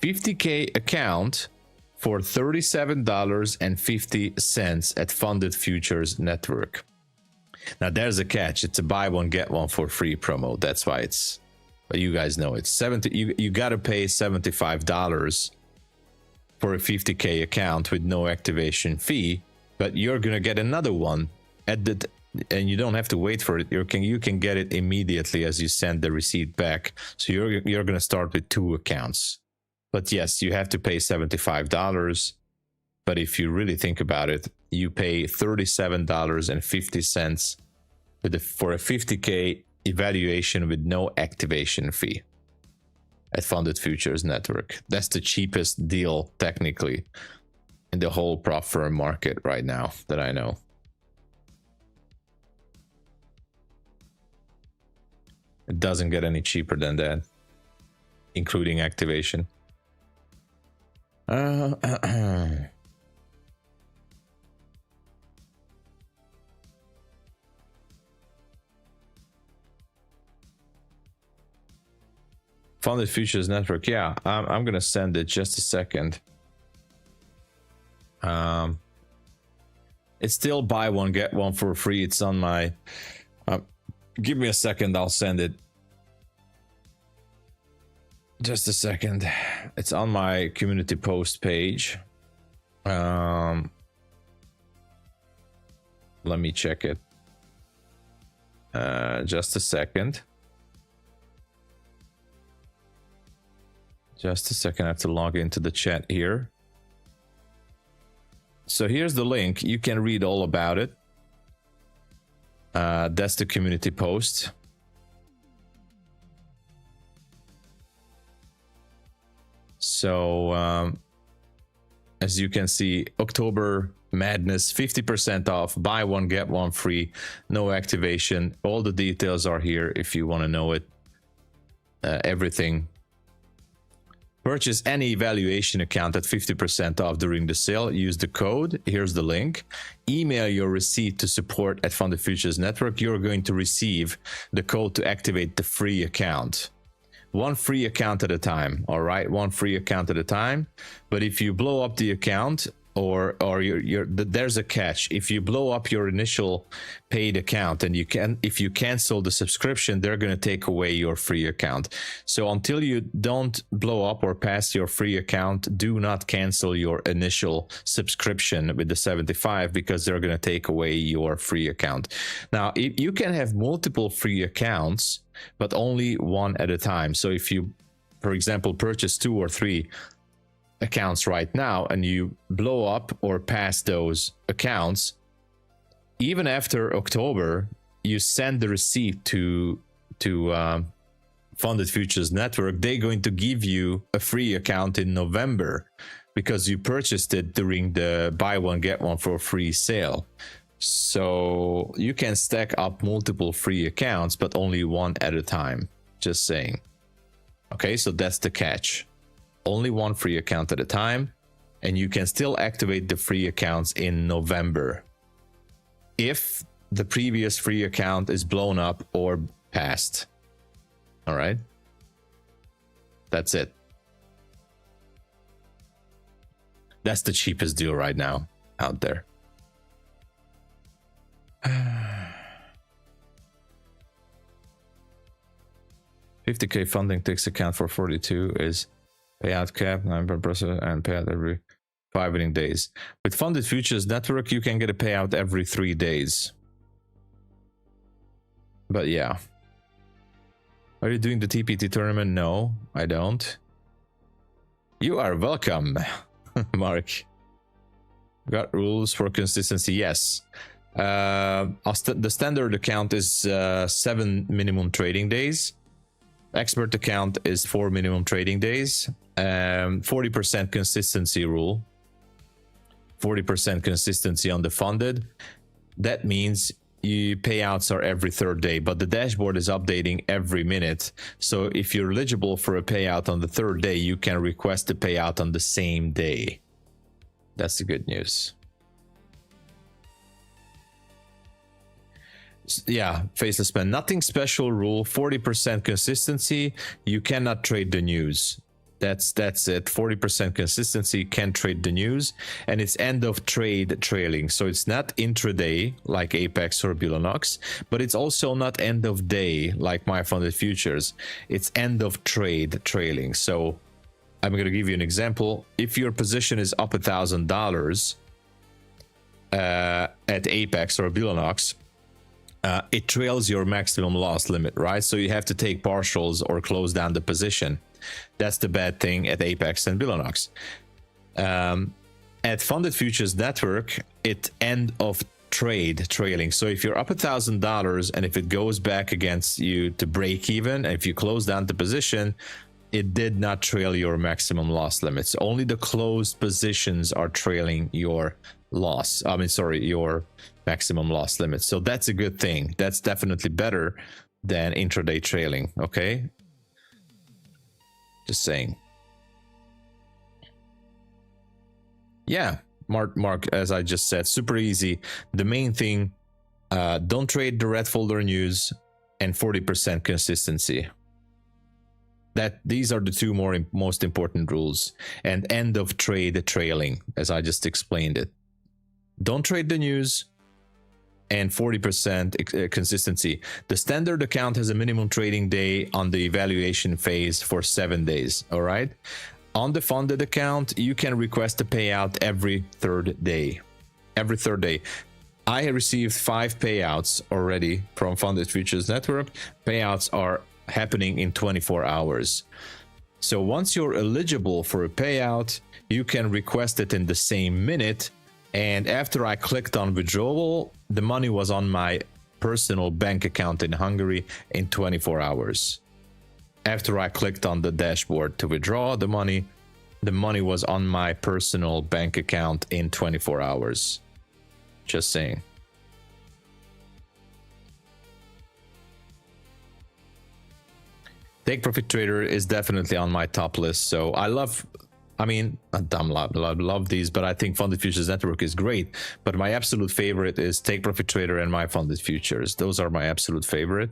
50K account for $37.50 at FundedFutures Network. Now there's a catch. It's a buy one get one for free promo. That's why it's, but you guys know it's 70. You got to pay $75 for a 50K account with no activation fee, but you're gonna get another one at the, and you don't have to wait for it. You can get it immediately as you send the receipt back. So you're gonna start with 2 accounts. But yes, you have to pay $75. But if you really think about it, you pay $37.50 for a 50K evaluation with no activation fee at FundedFutures Network. That's the cheapest deal technically in the whole prop firm market right now that I know. It doesn't get any cheaper than that, including activation. FundedFutures Network, yeah, I'm gonna send it just a second. It's still buy one get one for free. It's on my give me a second, I'll send it. Just a second. It's on my community post page. Let me check it. Just a second. Just a second, I have to log into the chat here. So here's the link. You can read all about it. That's the community post. So as you can see, October Madness, 50% off, buy one get one free, no activation. All the details are here if you want to know it. Everything. Purchase any evaluation account at 50% off during the sale. Use the code. Here's the link. Email your receipt to support at Funded Futures Network. You're going to receive the code to activate the free account. One free account at a time, all right? One free account at a time. But if you blow up the account, or there's a catch. If you blow up your initial paid account and if you cancel the subscription, they're going to take away your free account. So until you don't blow up or pass your free account, do not cancel your initial subscription with the 75, because they're going to take away your free account. Now, you can have multiple free accounts, but only one at a time. So if you, for example, purchase 2 or 3 accounts right now and you blow up or pass those accounts, even after October, you send the receipt to Funded Futures Network, they're going to give you a free account in November because you purchased it during the buy one get one for free sale. So you can stack up multiple free accounts, but only one at a time. Just saying. Okay, so that's the catch. Only one free account at a time, and you can still activate the free accounts in November if the previous free account is blown up or passed. All right, that's it. That's the cheapest deal right now out there. 50K funding ticks account for 42 is payout cap 9% and payout every 5 winning days. With Funded Futures Network, you can get a payout every 3 days. But yeah. Are you doing the TPT tournament? No, I don't. You are welcome, Mark. Got rules for consistency? Yes. The standard account is 7 minimum trading days. Expert account is 4 minimum trading days. 40% consistency rule. 40% consistency on the funded. That means your payouts are every 3rd day, but the dashboard is updating every minute. So if you're eligible for a payout on the 3rd day, you can request a payout on the same day. That's the good news. Yeah, faceless spend. Nothing special rule. 40% consistency. You cannot trade the news. That's it. 40% consistency, can trade the news, and it's end of trade trailing. So it's not intraday like Apex or Bulenox, but it's also not end of day like MyFundedFutures. It's end of trade trailing. So I'm going to give you an example. If your position is up $1,000 at Apex or Bulenox, it trails your maximum loss limit, right? So you have to take partials or close down the position. That's the bad thing at Apex and Bulenox. At Funded Futures Network, it end of trade trailing. So if you're up $1,000 and if it goes back against you to break even, and if you close down the position, it did not trail your maximum loss limits. Only the closed positions are trailing your loss. Your maximum loss limits. So that's a good thing. That's definitely better than intraday trailing. Okay. Just saying. Yeah, Mark, as I just said, super easy. The main thing, don't trade the red folder news, and 40% consistency. These are the two most important rules. And end of trade trailing, as I just explained it. Don't trade the news, and 40% consistency. The standard account has a minimum trading day on the evaluation phase for 7 days. All right. On the funded account, you can request a payout every 3rd day. Every 3rd day. I received 5 payouts already from Funded Futures Network. Payouts are happening in 24 hours. So once you're eligible for a payout, you can request it in the same minute. And after I clicked on withdrawal, the money was on my personal bank account in Hungary in 24 hours. After I clicked on the dashboard to withdraw the money was on my personal bank account in 24 hours. Just saying. Take Profit Trader is definitely on my top list. So I love, I mean, I love these, but I think Funded Futures Network is great. But my absolute favorite is Take Profit Trader and MyFundedFutures. Those are my absolute favorite.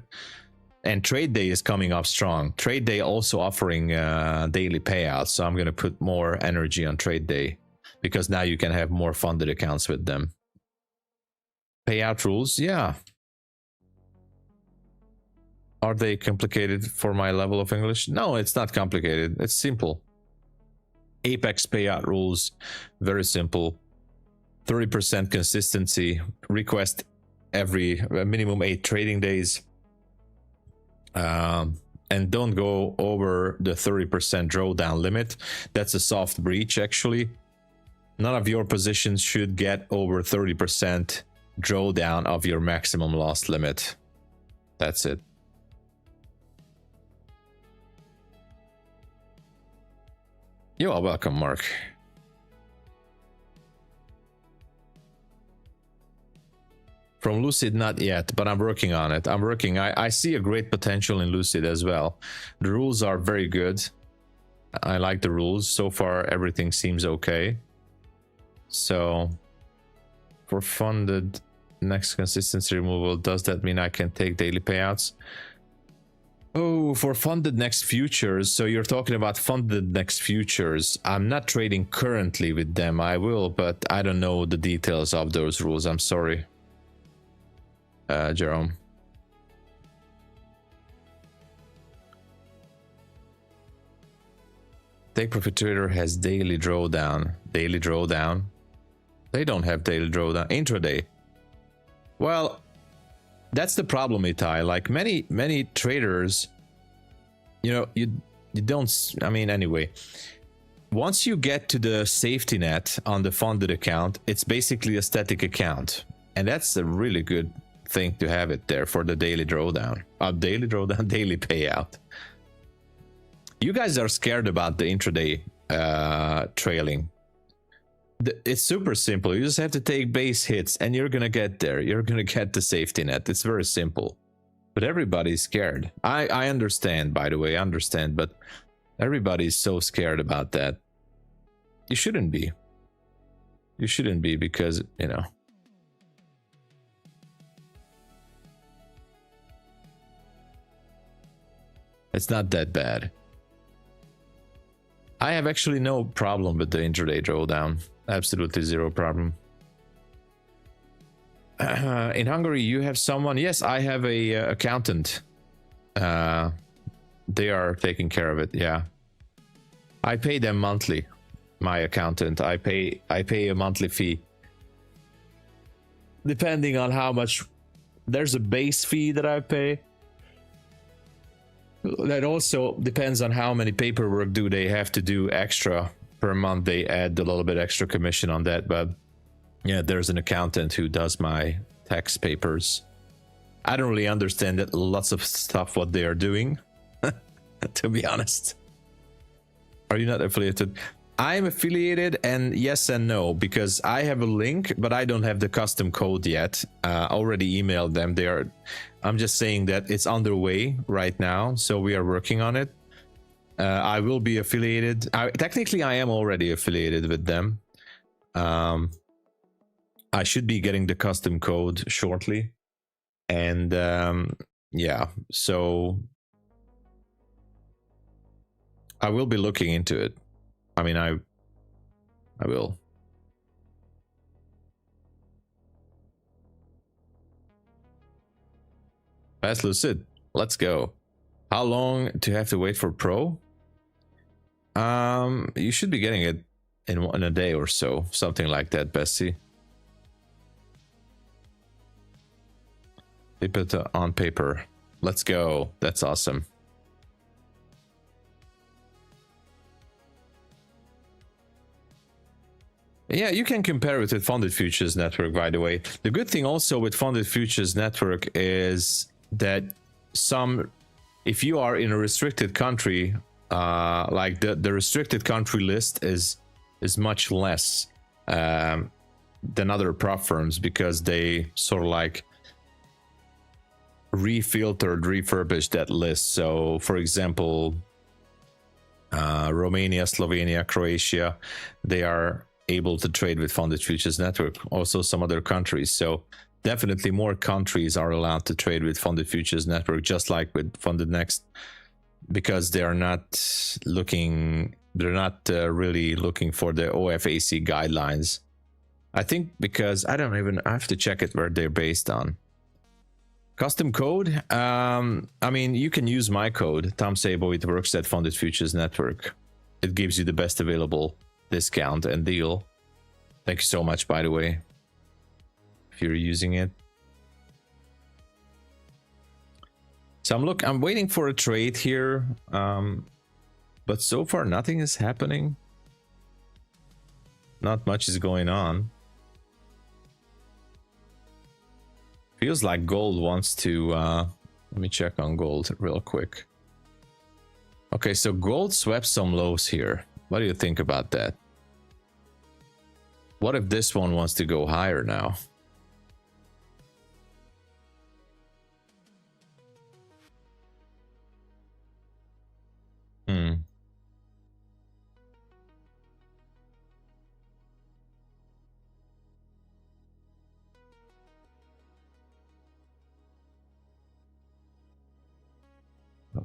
And Trade Day is coming up strong. Trade Day also offering daily payouts. So I'm going to put more energy on Trade Day because now you can have more funded accounts with them. Payout rules, yeah. Are they complicated for my level of English? No, it's not complicated. It's simple. Apex payout rules, very simple. 30% consistency, request every minimum 8 trading days. And don't go over the 30% drawdown limit. That's a soft breach, actually. None of your positions should get over 30% drawdown of your maximum loss limit. That's it. You are welcome, Mark. From Lucid, not yet, but I'm working on it. I'm working. I see a great potential in Lucid as well. The rules are very good. I like the rules. So far, everything seems okay. So, for funded next consistency removal, does that mean I can take daily payouts? Oh, for funded next futures. So you're talking about funded next futures. I'm not trading currently with them. I will, but I don't know the details of those rules. I'm sorry, Jerome. Take Profit Trader has daily drawdown. Daily drawdown. They don't have daily drawdown. Intraday. Well, that's the problem, Itai. Like many traders, you know, you don't, I mean, anyway, once you get to the safety net on the funded account, it's basically a static account. And that's a really good thing to have it there for the daily drawdown. Daily drawdown, daily payout. You guys are scared about the intraday trailing. It's super simple. You just have to take base hits and you're gonna get there. You're gonna get the safety net. It's very simple. But everybody's scared. I understand, by the way, I understand, but everybody's so scared about that. You shouldn't be. You shouldn't be because, you know. It's not that bad. I have actually no problem with the intraday drawdown. Absolutely zero problem. In Hungary, you have someone? Yes, I have a accountant. They are taking care of it. Yeah, I pay them monthly. My accountant. I pay a monthly fee. Depending on how much. There's a base fee that I pay. That also depends on how many paperwork do they have to do extra per month. They add a little bit extra commission on that, but yeah, there's an accountant who does my tax papers. I don't really understand that lots of stuff what they are doing, to be honest. Are you not affiliated? I'm affiliated, and yes and no, because I have a link, but I don't have the custom code yet. Already emailed them. They are. I'm just saying that it's underway right now, so we are working on it. I will be affiliated. Technically, I am already affiliated with them. I should be getting the custom code shortly, and yeah, so I will be looking into it. I mean, I will. Fast Lucid, let's go. How long do you have to wait for Pro? You should be getting it in a day or so, something like that, Bessie. They put it on paper. Let's go. That's awesome. Yeah, you can compare it with Funded Futures Network, by the way. The good thing also with Funded Futures Network is that if you are in a restricted country, like the restricted country list is much less than other prop firms, because they sort of like refiltered, refurbished that list. So for example, Romania, Slovenia, Croatia, they are able to trade with Funded Futures Network. Also some other countries. So definitely more countries are allowed to trade with Funded Futures Network, just like with Funded Next, because they are not looking, they're not really looking for the OFAC guidelines. I think because I have to check it where they're based on. Custom code, I mean, you can use my code, TOMSABO. It works at Funded Futures Network. It gives you the best available discount and deal. Thank you so much, by the way, if you're using it. So I'm waiting for a trade here, but so far nothing is happening. Not much is going on. Feels like gold wants to, let me check on gold real quick. Okay, so gold swept some lows here. What do you think about that? What if this one wants to go higher now?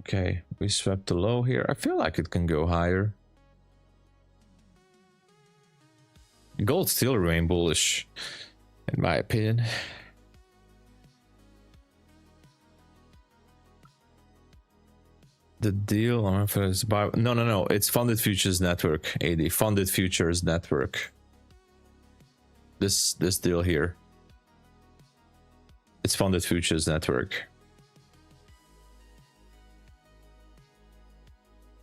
Okay, we swept the low here. I feel like it can go higher. Gold still remain bullish, in my opinion. The deal on is by no, it's Funded Futures Network, AD, Funded Futures Network. This deal here. It's Funded Futures Network.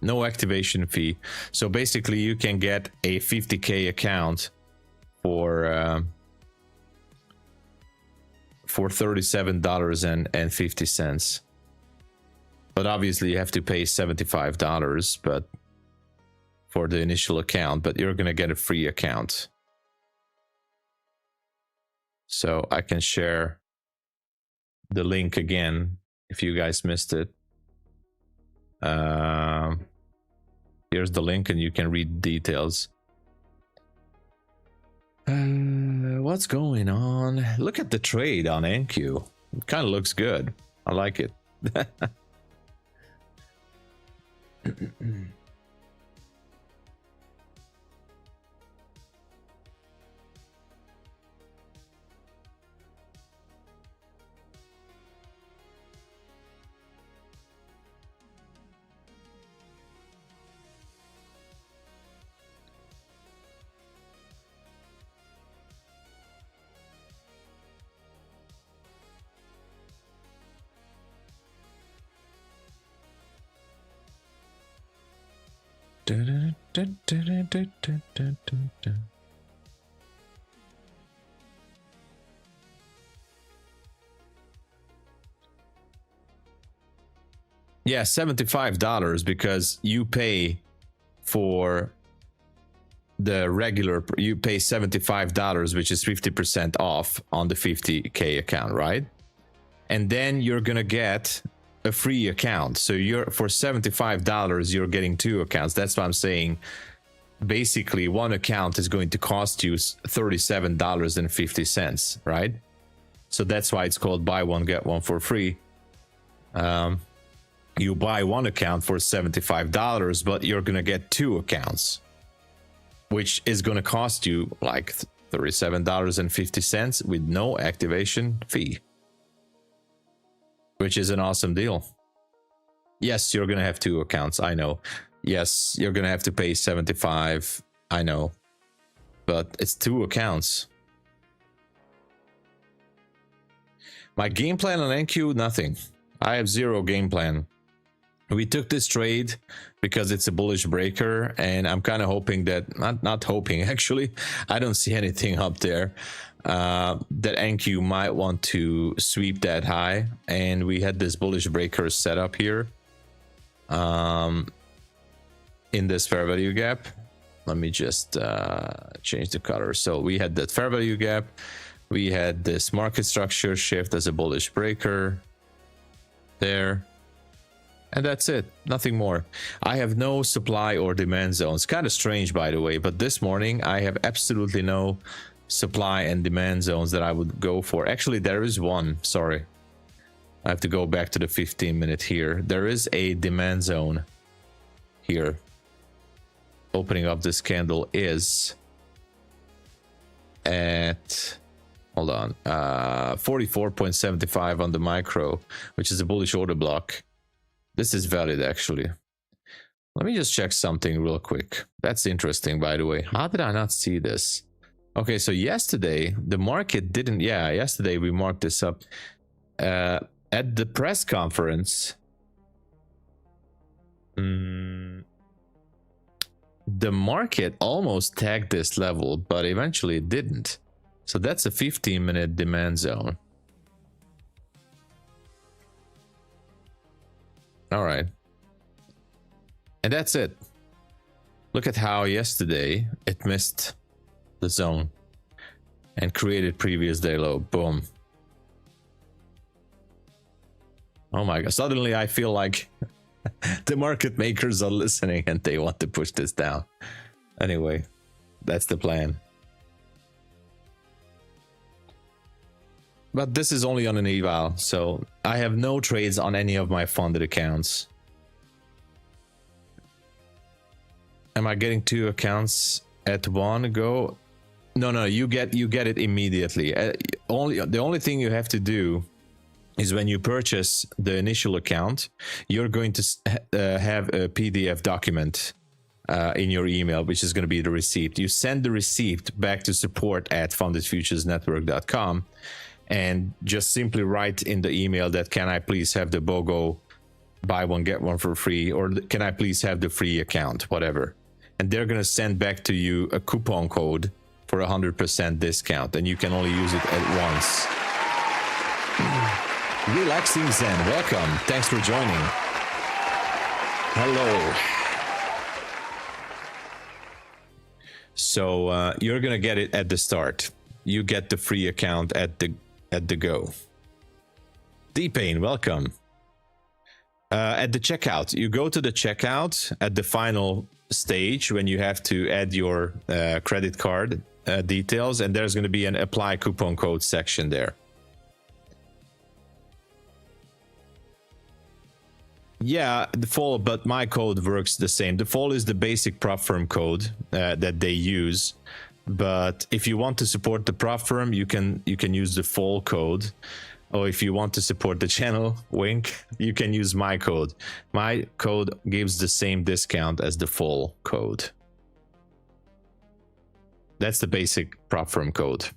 No activation fee. So basically you can get a 50K account for $37.50. But obviously you have to pay $75 but for the initial account, but you're gonna get a free account. So I can share the link again if you guys missed it. Here's the link and you can read details. What's going on? Look at the trade on NQ. It kind of looks good. I like it. Yeah, $75 because you pay for the regular, you pay $75, which is 50% off on the 50K account, right? And then you're gonna get a free account. So you're for $75 you're getting two accounts. That's what I'm saying. Basically one account is going to cost you $37.50, right? So that's why it's called buy one get one for free. You buy one account for $75, but you're gonna get two accounts, which is gonna cost you like $37.50 with no activation fee, which is an awesome deal. Yes, you're gonna have two accounts, I know. Yes, you're gonna have to pay $75, I know, but it's two accounts. My game plan on NQ, nothing. I have zero game plan. We took this trade because it's a bullish breaker, and I'm kind of hoping that, not hoping, actually, I don't see anything up there, that NQ might want to sweep that high, and we had this bullish breaker set up here in this fair value gap. Let me just change the color. So we had that fair value gap, we had this market structure shift as a bullish breaker, there. And that's it, nothing more. I have no supply or demand zones. Kind of strange, by the way, but this morning I have absolutely no supply and demand zones that I would go for. Actually, there is one, sorry. I have to go back to the 15-minute here. There is a demand zone here. Opening up this candle is at, hold on, 44.75 on the micro, which is a bullish order block. This is valid, actually. Let me just check something real quick. That's interesting, by the way. How did I not see this? Okay, so yesterday, the market didn't... Yeah, yesterday we marked this up. At the press conference, the market almost tagged this level, but eventually it didn't. So that's a 15-minute demand zone. All right. And that's it. Look at how yesterday it missed the zone and created previous day low. Boom. Oh my God. Suddenly I feel like the market makers are listening and they want to push this down. Anyway, that's the plan. But this is only on an eval, so I have no trades on any of my funded accounts. Am I getting 2 accounts at one go? No, you get it immediately. The only thing you have to do is when you purchase the initial account, you're going to have a PDF document in your email, which is going to be the receipt. You send the receipt back to support@fundedfuturesnetwork.com. and just simply write in the email that, can I please have the BOGO buy one get one for free, or can I please have the free account, whatever. And they're going to send back to you a coupon code for 100% discount, and you can only use it at once. Relaxing Zen, welcome. Thanks for joining. Hello. So you're going to get it at the start. You get the free account at the go. D-Pain, welcome. At the checkout, you go to the checkout at the final stage when you have to add your credit card details, and there's going to be an apply coupon code section there. Yeah, the fall, but my code works the same. The fall is the basic prop firm code that they use. But if you want to support the prop firm, you can use the fall code, or if you want to support the channel, wink, you can use my code. My code gives the same discount as the fall code. That's the basic prop firm code.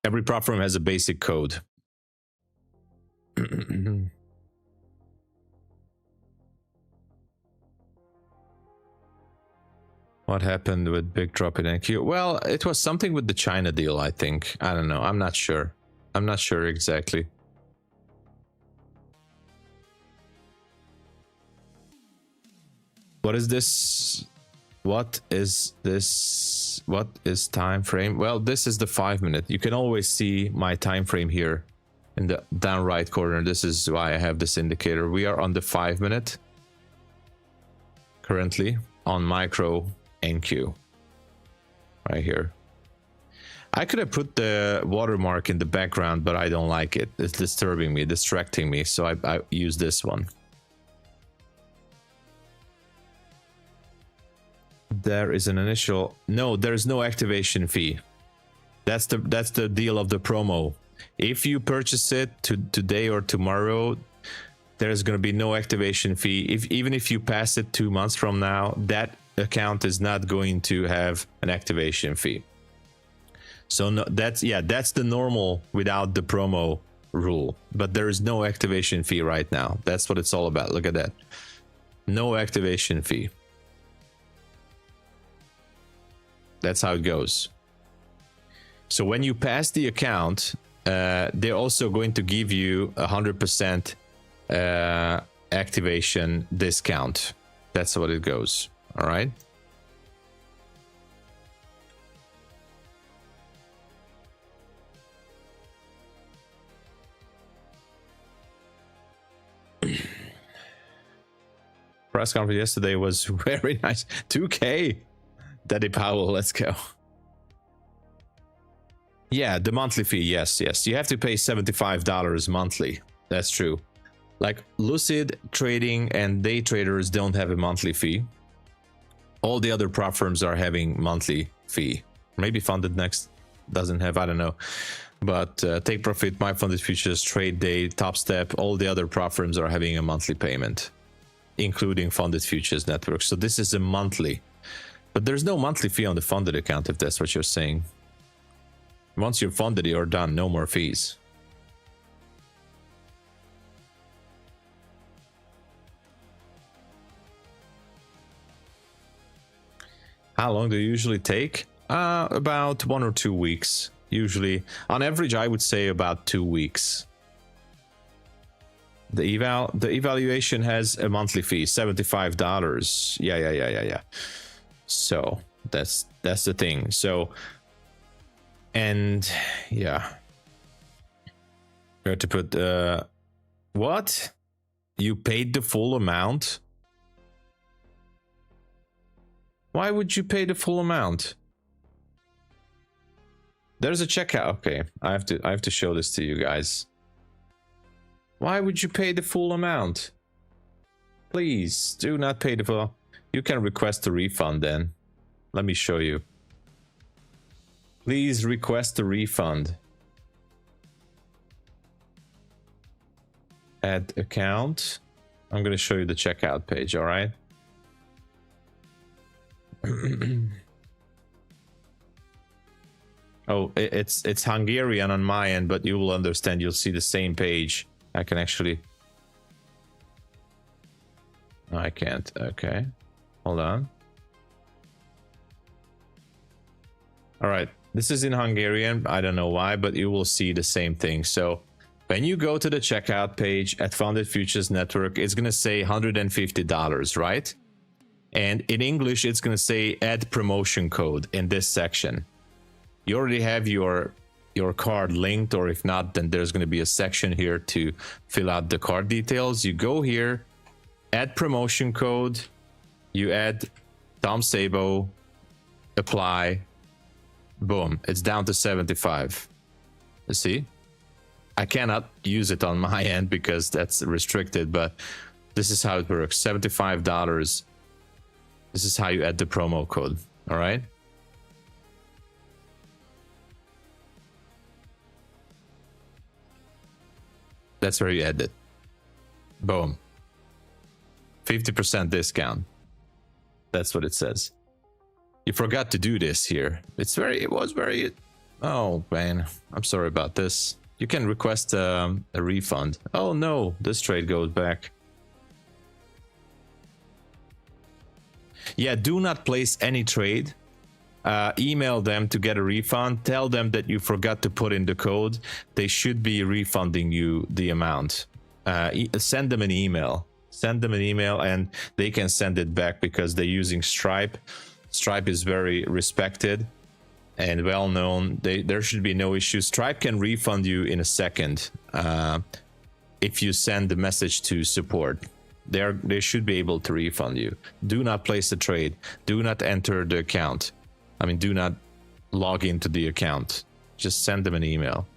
Every prop firm has a basic code. What happened with big drop in NQ? Well, it was something with the China deal, I think. I don't know. I'm not sure. I'm not sure exactly. What is this? What is this? What is time frame? Well, this is the 5-minute. You can always see my time frame here in the down right corner. This is why I have this indicator. We are on the 5-minute currently on micro NQ right here. I could have put the watermark in the background, but I don't like it. It's disturbing me, distracting me, so I use this one. There is an initial... No, there's no activation fee. That's the deal of the promo. If you purchase it today or tomorrow, there's going to be no activation fee. Even if you pass it 2 months from now, that account is not going to have an activation fee. So no, that's the normal without the promo rule, but there is no activation fee right now. That's what it's all about. Look at that. No activation fee. That's how it goes. So when you pass the account, they're also going to give you 100% activation discount. That's what it goes. All right. press conference yesterday was very nice. 2K. Daddy Powell, let's go. Yeah, the monthly fee. Yes. You have to pay $75 monthly. That's true. Like Lucid Trading and DayTraders don't have a monthly fee. All the other prop firms are having monthly fee. Maybe FundedNext doesn't have, I don't know. But Take Profit, MyFundedFutures, TRADEDAY, TopStep, all the other prop firms are having a monthly payment, including Funded Futures Network. So this is a monthly. But there's no monthly fee on the funded account, if that's what you're saying. Once you're funded, you're done. No more fees. How long do you usually take? About 1 or 2 weeks. Usually, on average, I would say about 2 weeks. The evaluation has a monthly fee, $75. Yeah. So that's the thing. So, and yeah, we have to put what? You paid the full amount? Why would you pay the full amount? There's a checkout. Okay, I have to show this to you guys. Why would you pay the full amount? Please do not pay the full. You can request a refund then. Let me show you. Please request a refund. Add account. I'm going to show you the checkout page, all right? Oh, it's Hungarian on my end, but you will understand. You'll see the same page. I can actually... No, I can't. Okay. Hold on. All right. This is in Hungarian. I don't know why, but you will see the same thing. So when you go to the checkout page at Funded Futures Network, it's going to say $150, right? And in English, it's going to say add promotion code in this section. You already have your card linked, or if not, then there's going to be a section here to fill out the card details. You go here, add promotion code, you add TOMSABO, apply, boom, it's down to 75. You see? I cannot use it on my end because that's restricted, but this is how it works. $75. This is how you add the promo code. All right. That's where you add it. Boom. 50% discount. That's what it says. You forgot to do this here. It was very, oh man, I'm sorry about this. You can request a refund. Oh no, this trade goes back. Yeah, do not place any trade. Email them to get a refund. Tell them that you forgot to put in the code. They should be refunding you the amount. Send them an email. Send them an email and they can send it back because they're using Stripe. Stripe is very respected and well known. There should be no issues. Stripe can refund you in a second if you send the message to support. They should be able to refund you. Do not place a trade. Do not enter the account. I mean, do not log into the account. Just send them an email.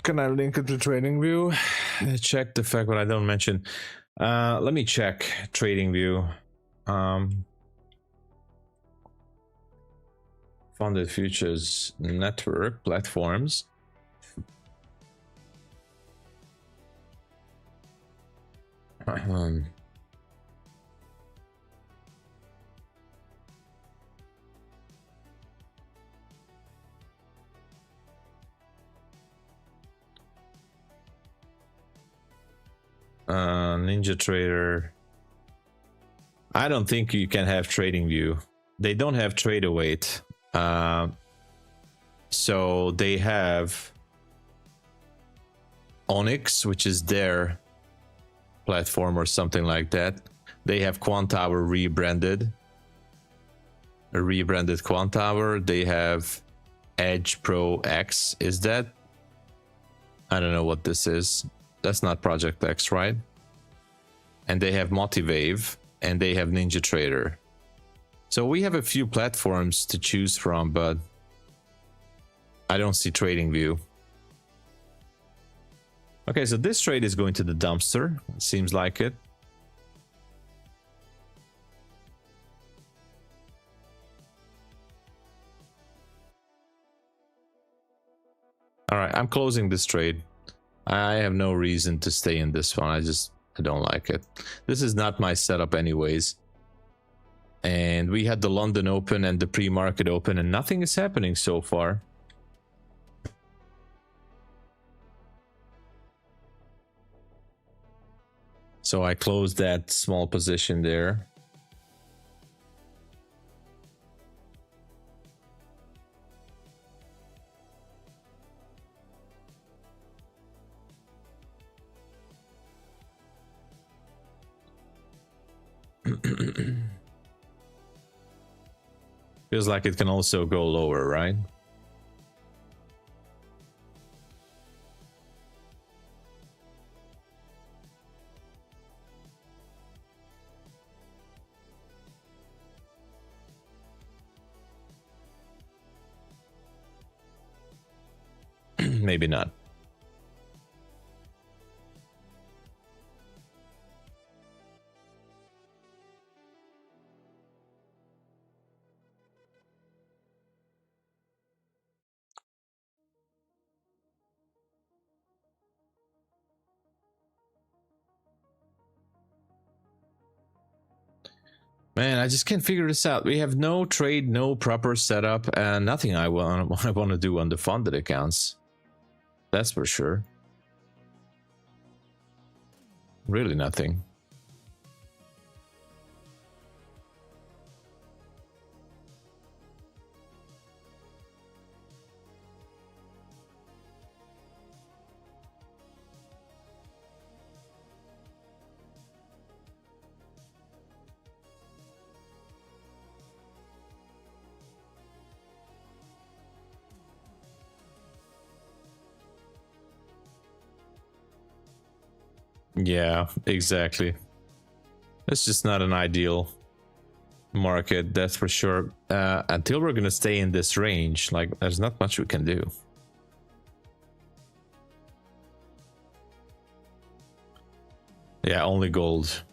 Can I link it to TradingView? Check the fact what I don't mention. Let me check TradingView. Funded Futures Network platforms. Ninja Trader. I don't think you can have TradingView. They don't have TradeAwait. So they have Onyx, which is their platform or something like that. They have Quant Tower rebranded. A rebranded Quant Tower. They have Edge Pro X. Is that? I don't know what this is. That's not Project X, right? And they have Motivave, and they have Ninja Trader. So we have a few platforms to choose from, but I don't see TradingView. Okay, so this trade is going to the dumpster. It seems like it. All right, I'm closing this trade. I have no reason to stay in this one. I don't like it. This is not my setup anyways. And we had the London Open and the pre-market open, and nothing is happening so far. So I closed that small position there. Feels like it can also go lower, right? Maybe not. Man, I just can't figure this out. We have no trade, no proper setup, and nothing I want to do on the funded accounts. That's for sure. Really nothing. Yeah, exactly. It's just not an ideal market, that's for sure. Until we're gonna stay in this range, like, there's not much we can do. Yeah, only gold.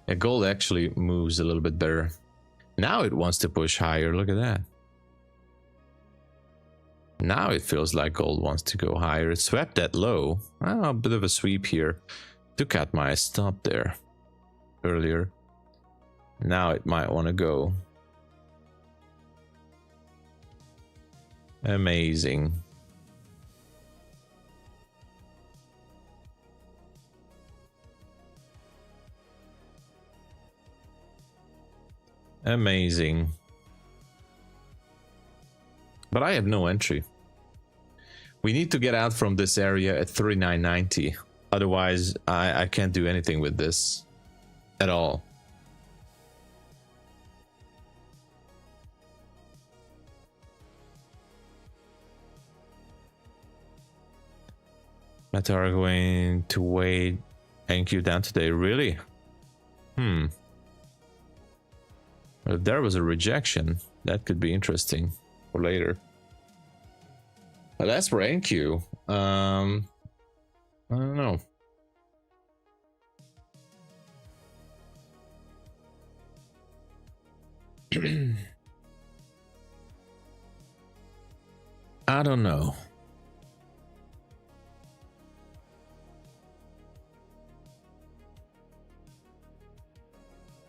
Yeah, gold actually moves a little bit better. Now it wants to push higher. Look at that. Now it feels like gold wants to go higher. It swept that low. Oh, a bit of a sweep here. Took out my stop there earlier. Now it might want to go. Amazing. Amazing. But I have no entry. We need to get out from this area at 3990. Otherwise, I can't do anything with this at all. Meta are going to wait NQ down today. Really? If there was a rejection, that could be interesting for later. But as for NQ, I don't know. I don't know.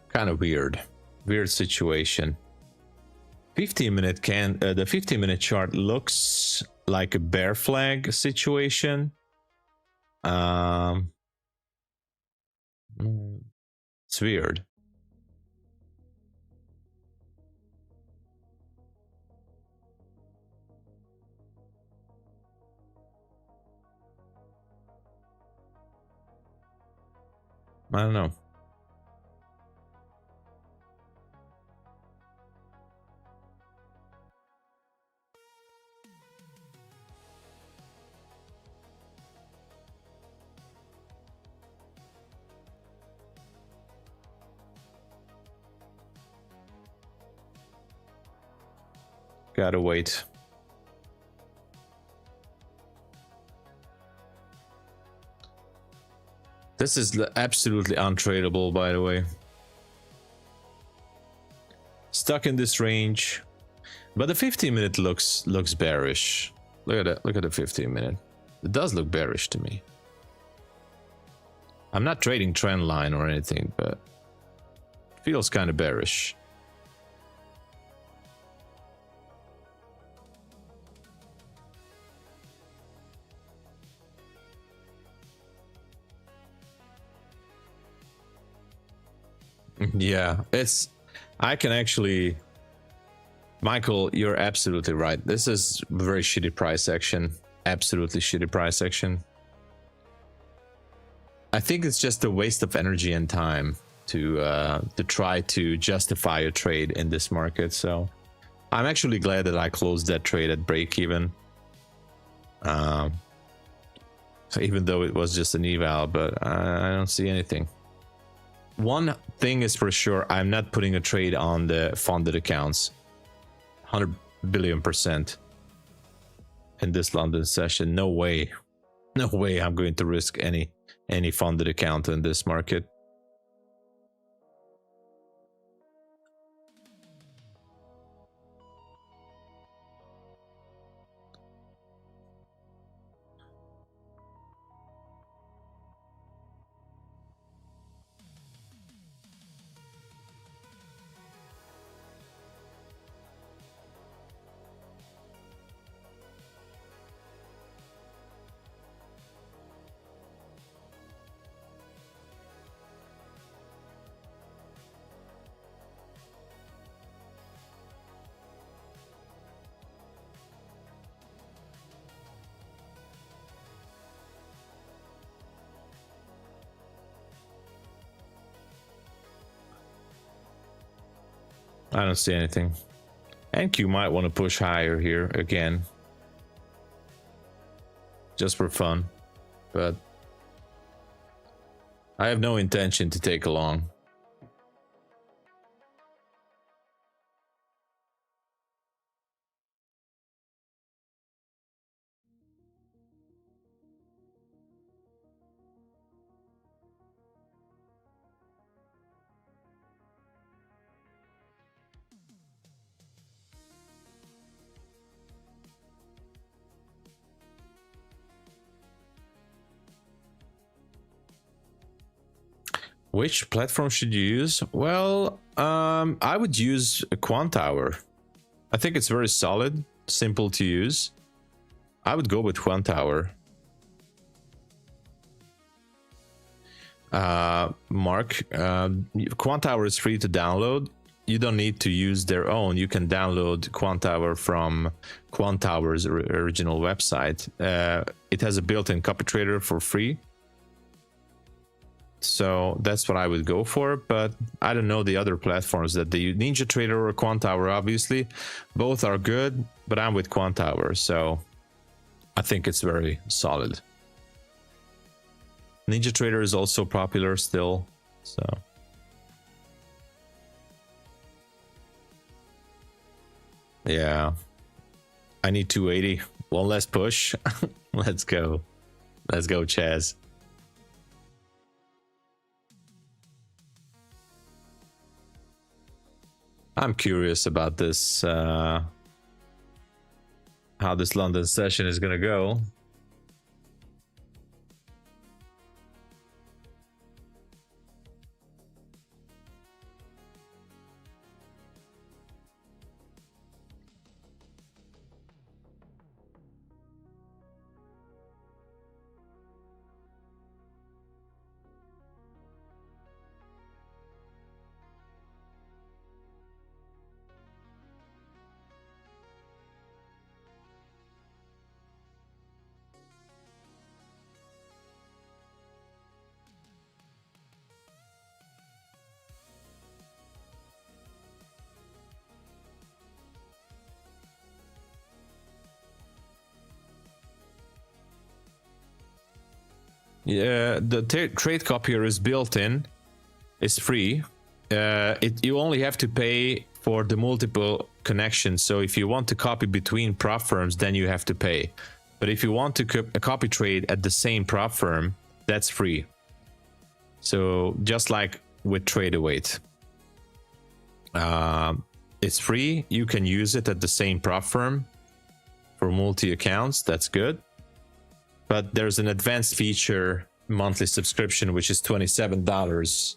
Kind of weird situation. 15-minute the 15-minute chart looks like a bear flag situation. It's weird. I don't know. Gotta wait. This is absolutely untradeable, by the way. Stuck in this range, but the 15-minute looks bearish. Look at that. Look at the 15-minute. It does look bearish to me. I'm not trading trend line or anything, but it feels kind of bearish. Yeah, I can actually, Michael, you're absolutely right. This is very shitty price action. Absolutely shitty price action. I think it's just a waste of energy and time to try to justify a trade in this market. So I'm actually glad that I closed that trade at break even. So even though it was just an eval, but I don't see anything. One thing is for sure, I'm not putting a trade on the funded accounts. 100 billion% in this London session. No way. No way I'm going to risk any funded account in this market. I don't see anything. NQ might want to push higher here again, just for fun, but I have no intention to take a long. Which platform should you use? Well, I would use a Quant Tower. I think it's very solid, simple to use. I would go with Quant Tower. Mark, Quant Tower is free to download. You don't need to use their own. You can download Quant Tower from Quant Tower's original website. It has a built-in copy trader for free. So that's what I would go for, but I don't know the other platforms that they use. Ninja Trader or Quant Tower, obviously. Both are good, but I'm with Quant Tower, so I think it's very solid. Ninja Trader is also popular still, so. Yeah. I need 280. One less push. Let's go. Let's go, Chaz. I'm curious about this, how this London session is gonna go. Yeah, the trade copier is built in. It's free. You only have to pay for the multiple connections. So if you want to copy between prop firms, then you have to pay. But if you want to copy trade at the same prop firm, that's free. So just like with TRADEIFY, it's free. You can use it at the same prop firm for multi accounts. That's good. But there's an advanced feature monthly subscription, which is $27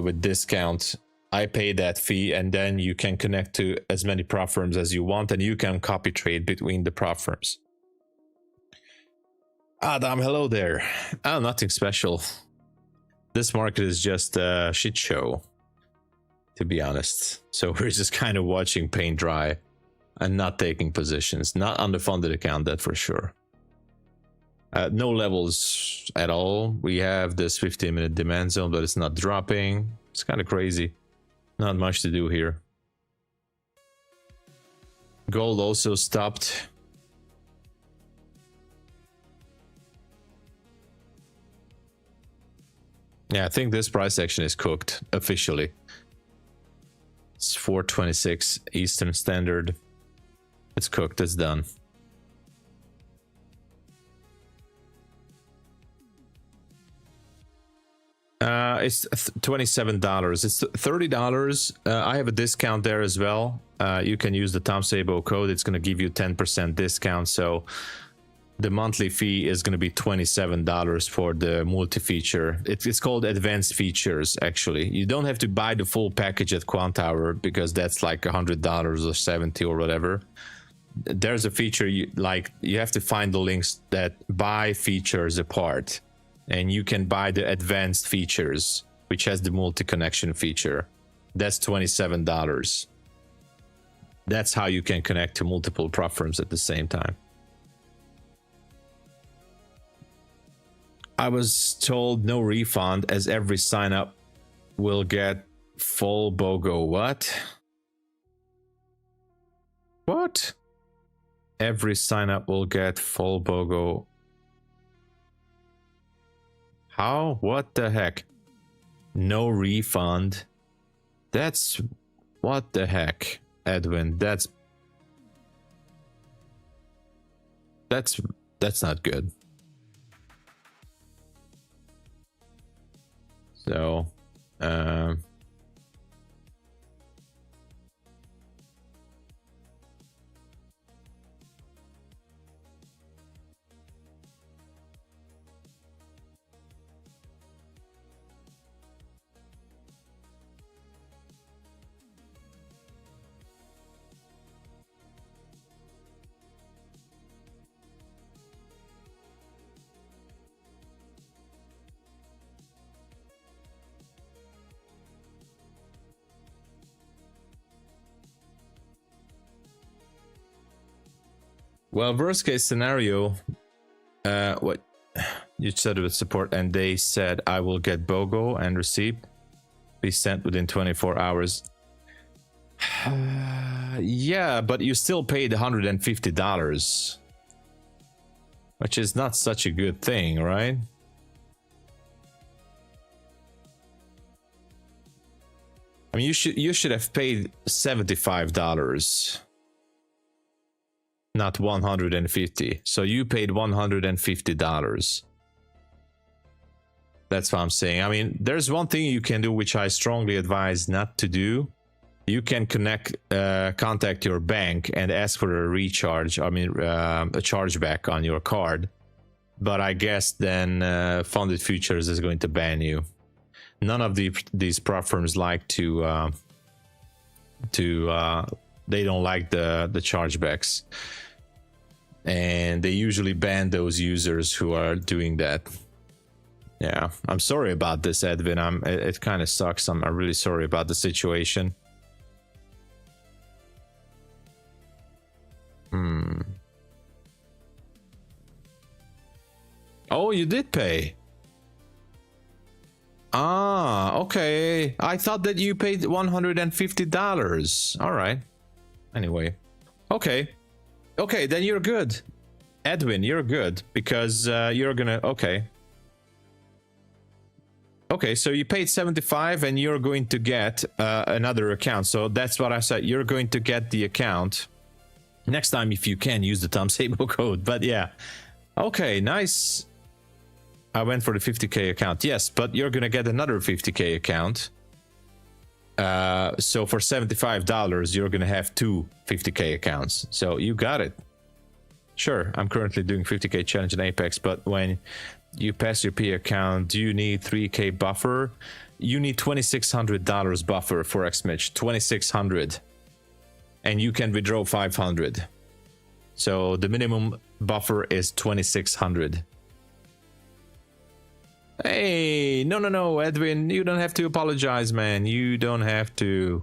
with discount. I pay that fee, and then you can connect to as many prop firms as you want, and you can copy trade between the prop firms. Adam, hello there. Oh, nothing special. This market is just a shit show, to be honest. So we're just kind of watching paint dry and not taking positions. Not on the funded account, that for sure. No levels at all. We have this 15-minute demand zone, but it's not dropping. It's kind of crazy. Not much to do here. Gold also stopped. Yeah, I think this price action is cooked officially. It's 4:26 Eastern Standard. It's cooked. It's done. It's $27. It's $30. I have a discount there as well. You can use the TOMSABO code. It's going to give you 10% discount. So the monthly fee is going to be $27 for the multi-feature. It's called advanced features, actually. You don't have to buy the full package at Quant Tower because that's like $100 or $70 or whatever. There's a feature you have to find the links that buy features apart. And you can buy the advanced features, which has the multi-connection feature. That's $27. That's how you can connect to multiple prop firms at the same time. I was told no refund as every sign up will get full BOGO. What? What? Every sign up will get full BOGO. How? What the heck? No refund. That's what the heck, Edwin. That's not good. So, well, worst case scenario, what you said with support, and they said I will get BOGO and receipt be sent within 24 hours. Yeah, but you still paid $150, which is not such a good thing, right? I mean, you should have paid $75. Not 150. So you paid $150. That's what I'm saying. I mean, there's one thing you can do which I strongly advise not to do. You can contact your bank and ask for a recharge. I mean, a chargeback on your card. But I guess then FundedFutures is going to ban you. None of these prop firms like to they don't like the chargebacks, and they usually ban those users who are doing that. Yeah, I'm sorry about this, Edwin. It kind of sucks. I'm really sorry about the situation. Oh, you did pay. Ah, okay. I thought that you paid $150. All right. Anyway, okay, then you're good, Edwin. You're good because you're gonna. Okay, Okay, so you paid 75 and you're going to get another account. So that's what I said. You're going to get the account next time if you can use the TOMSABO code. But yeah, okay, nice. I went for the 50k account. Yes, but you're going to get another 50k account. So for $75, you're going to have two 50k accounts. So you got it. Sure, I'm currently doing 50k challenge in Apex, but when you pass your P account, do you need 3k buffer? You need $2,600 buffer for Xmitch, 2,600, and you can withdraw 500. So the minimum buffer is 2,600. Hey, no, Edwin, you don't have to apologize, man. You don't have to.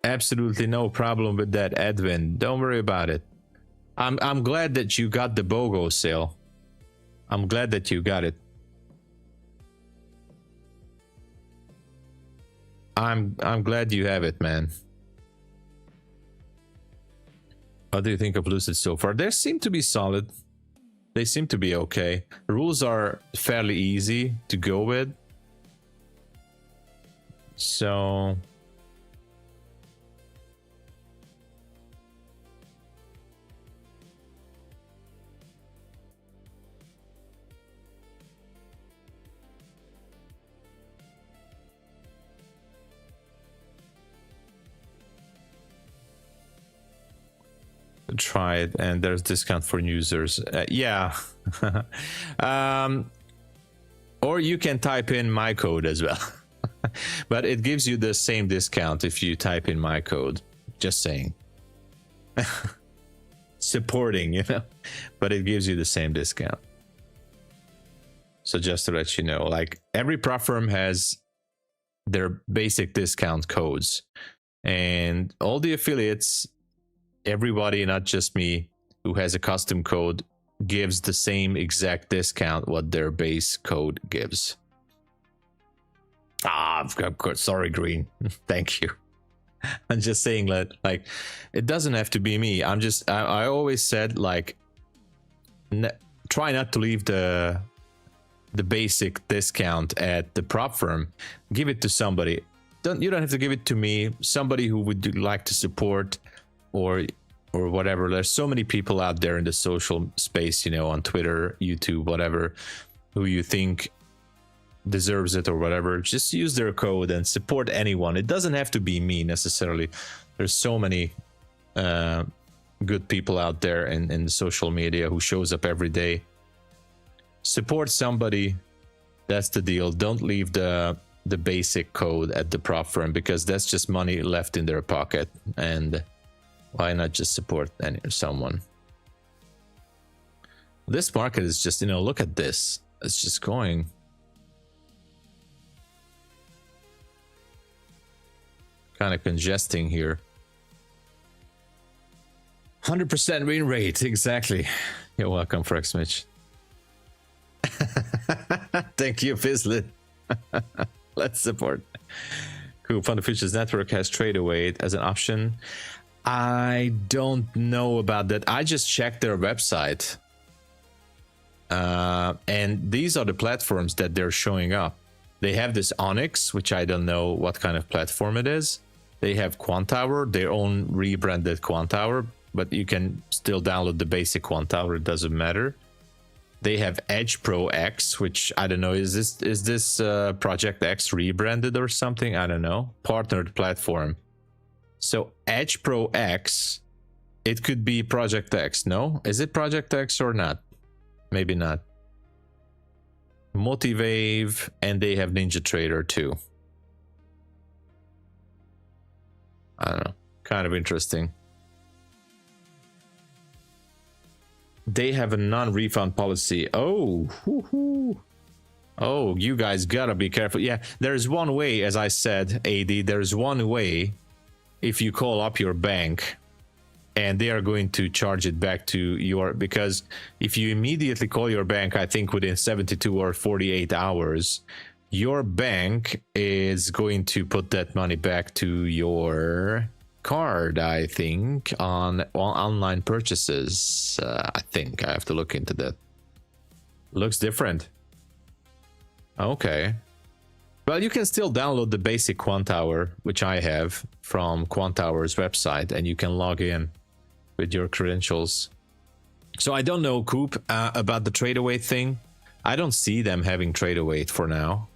Absolutely no problem with that, Edwin. Don't worry about it. I'm glad that you got the BOGO sale. I'm glad that you got it. I'm glad you have it, man. What do you think of Lucid so far? They seem to be solid. They seem to be okay. Rules are fairly easy to go with. So try it, and there's discount for users. Yeah. Or you can type in my code as well. But it gives you the same discount if you type in my code. Just saying. Supporting, you know, but it gives you the same discount. So just to let you know, like every prop firm has their basic discount codes, and all the affiliates, everybody, not just me, who has a custom code, gives the same exact discount what their base code gives. Of course, sorry, Green. Thank you. I'm just saying that, like, it doesn't have to be me. I always said, like, try not to leave the basic discount at the prop firm. Give it to somebody. You don't have to give it to me. Somebody who would like to support, or whatever. There's so many people out there in the social space, you know, on Twitter, YouTube, whatever, who you think deserves it or whatever. Just use their code and support anyone. It doesn't have to be me necessarily. There's so many good people out there in social media who shows up every day. Support somebody. That's the deal. Don't leave the basic code at the prop firm, because that's just money left in their pocket. And why not just support someone? This market is just, you know, look at this. It's just going. Kind of congesting here. 100% win rate. Exactly. You're welcome, Forex Mitch. Thank you, Fizzlet. Let's support. Cool. FundingTicks network has TRADEIFY as an option. I don't know about that. I just checked their website. And these are the platforms that they're showing up. They have this Onyx, which I don't know what kind of platform it is. They have Quantower, their own rebranded Quantower, but you can still download the basic Quantower. It doesn't matter. They have Edge Pro X, which I don't know. Is this Project X rebranded or something? I don't know. Partnered platform. So Edge Pro X, it could be Project X. No, is it Project X or not? Maybe not. Motivave, and they have Ninja Trader too. I don't know. Kind of interesting. They have a non-refund policy. Oh, oh, you guys gotta be careful. Yeah, there's one way, as I said, AD, there's one way. If you call up your bank, and they are going to charge it back to your, because if you immediately call your bank, I think within 72 or 48 hours, your bank is going to put that money back to your card, I think, on online purchases. I think I have to look into that. Looks different. Okay. Well, you can still download the basic Quantower, which I have from Quantower's website, and you can log in with your credentials. So I don't know, Coop, about the TradeAway thing. I don't see them having TradeAway for now.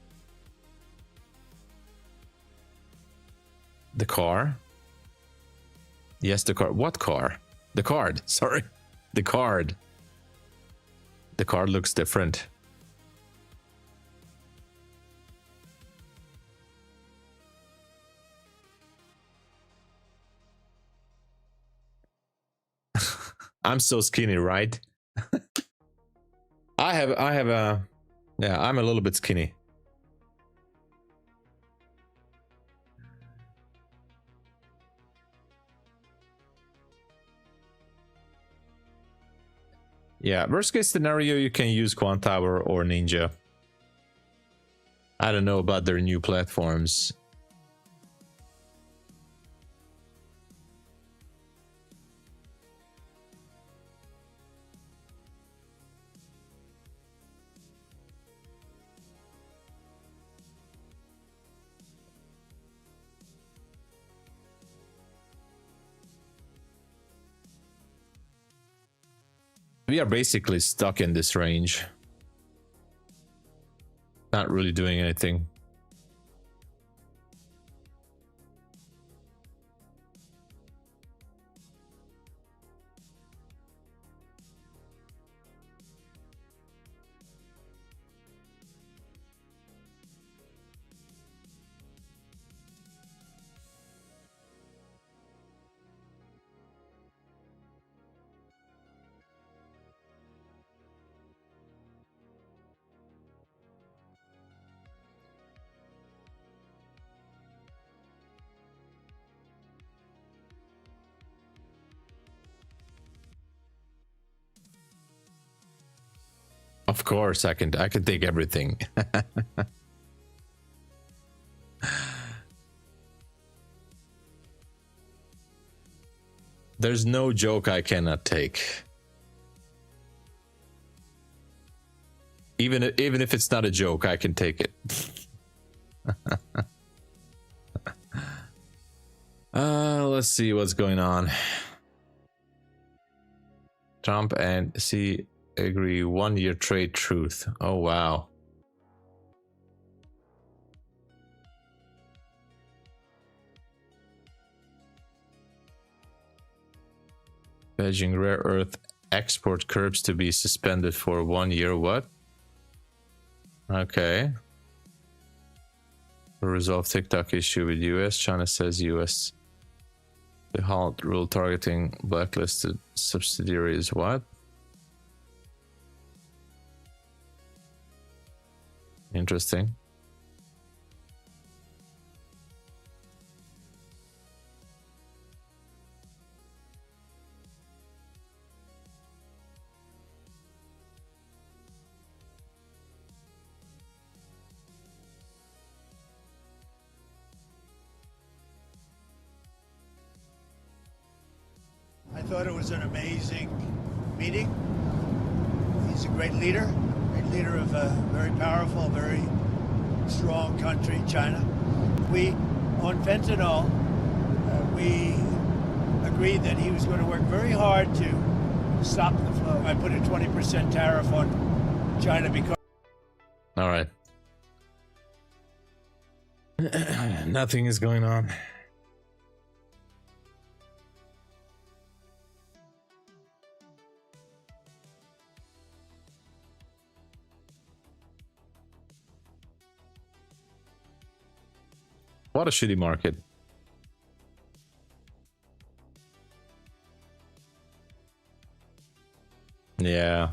The car? Yes, the car. What car? The card. Sorry. The card. The card looks different. I'm so skinny, right? I have a, yeah, I'm a little bit skinny. Yeah, worst case scenario, you can use Quantower or Ninja. I don't know about their new platforms. We are basically stuck in this range. Not really doing anything. Of course, I can take everything. There's no joke I cannot take. Even if it's not a joke, I can take it. Let's see what's going on. Trump and C agree 1 year trade truth. Oh wow. Beijing rare earth export curbs to be suspended for 1 year. What? Okay. Resolve TikTok issue with US. China says US the halt rule targeting blacklisted subsidiaries. What? Interesting. I thought it was an amazing meeting. He's a great leader of a very powerful, very strong country, China. We, on fentanyl, we agreed that he was going to work very hard to stop the flow. I put a 20% tariff on China because... All right. Nothing is going on. What a shitty market. Yeah.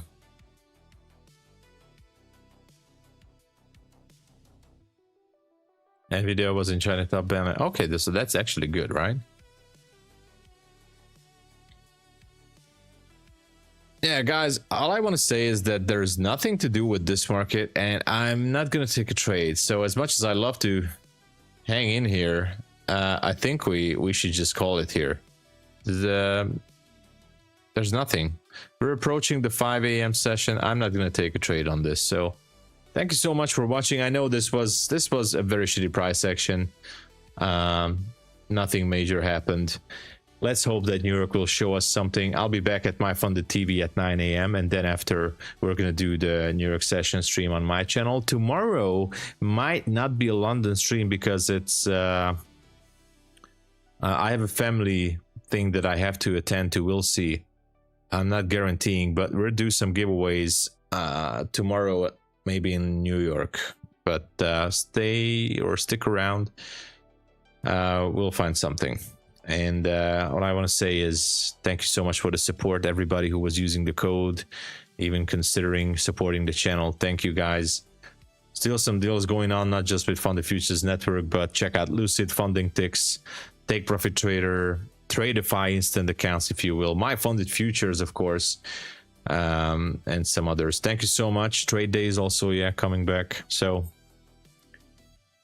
Nvidia was in China top ban. Okay, so that's actually good, right? Yeah, guys, all I want to say is that there's nothing to do with this market, and I'm not going to take a trade. So as much as I love to hang in here, I think we should just call it here. There's nothing. We're approaching the 5 a.m. session. I'm not going to take a trade on this. So thank you so much for watching. I know this was a very shitty price action. Nothing major happened. Let's hope that New York will show us something. I'll be back at My Funded TV at 9 a.m. and then after, we're gonna do the New York session stream on my channel. Tomorrow might not be a London stream because it's I have a family thing that I have to attend to. We'll see. I'm not guaranteeing, but we'll do some giveaways tomorrow, maybe in New York. But stick around. We'll find something. And what I want to say is thank you so much for the support, everybody who was using the code, even considering supporting the channel. Thank you, guys. Still some deals going on, not just with Funded Futures Network, but check out Lucid, FundingTicks, Take Profit Trader, TRADEIFY instant accounts, if you will, MyFundedFutures, of course, and some others. Thank you so much. Trade Day is also coming back. So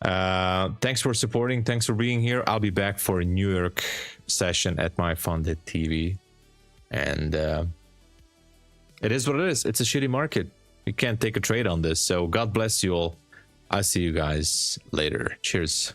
thanks for supporting, thanks for being here. I'll be back for a New York session at My Funded TV, and it is what it is. It's a shitty market. You can't take a trade on this, so God bless you all. I'll see you guys later. Cheers.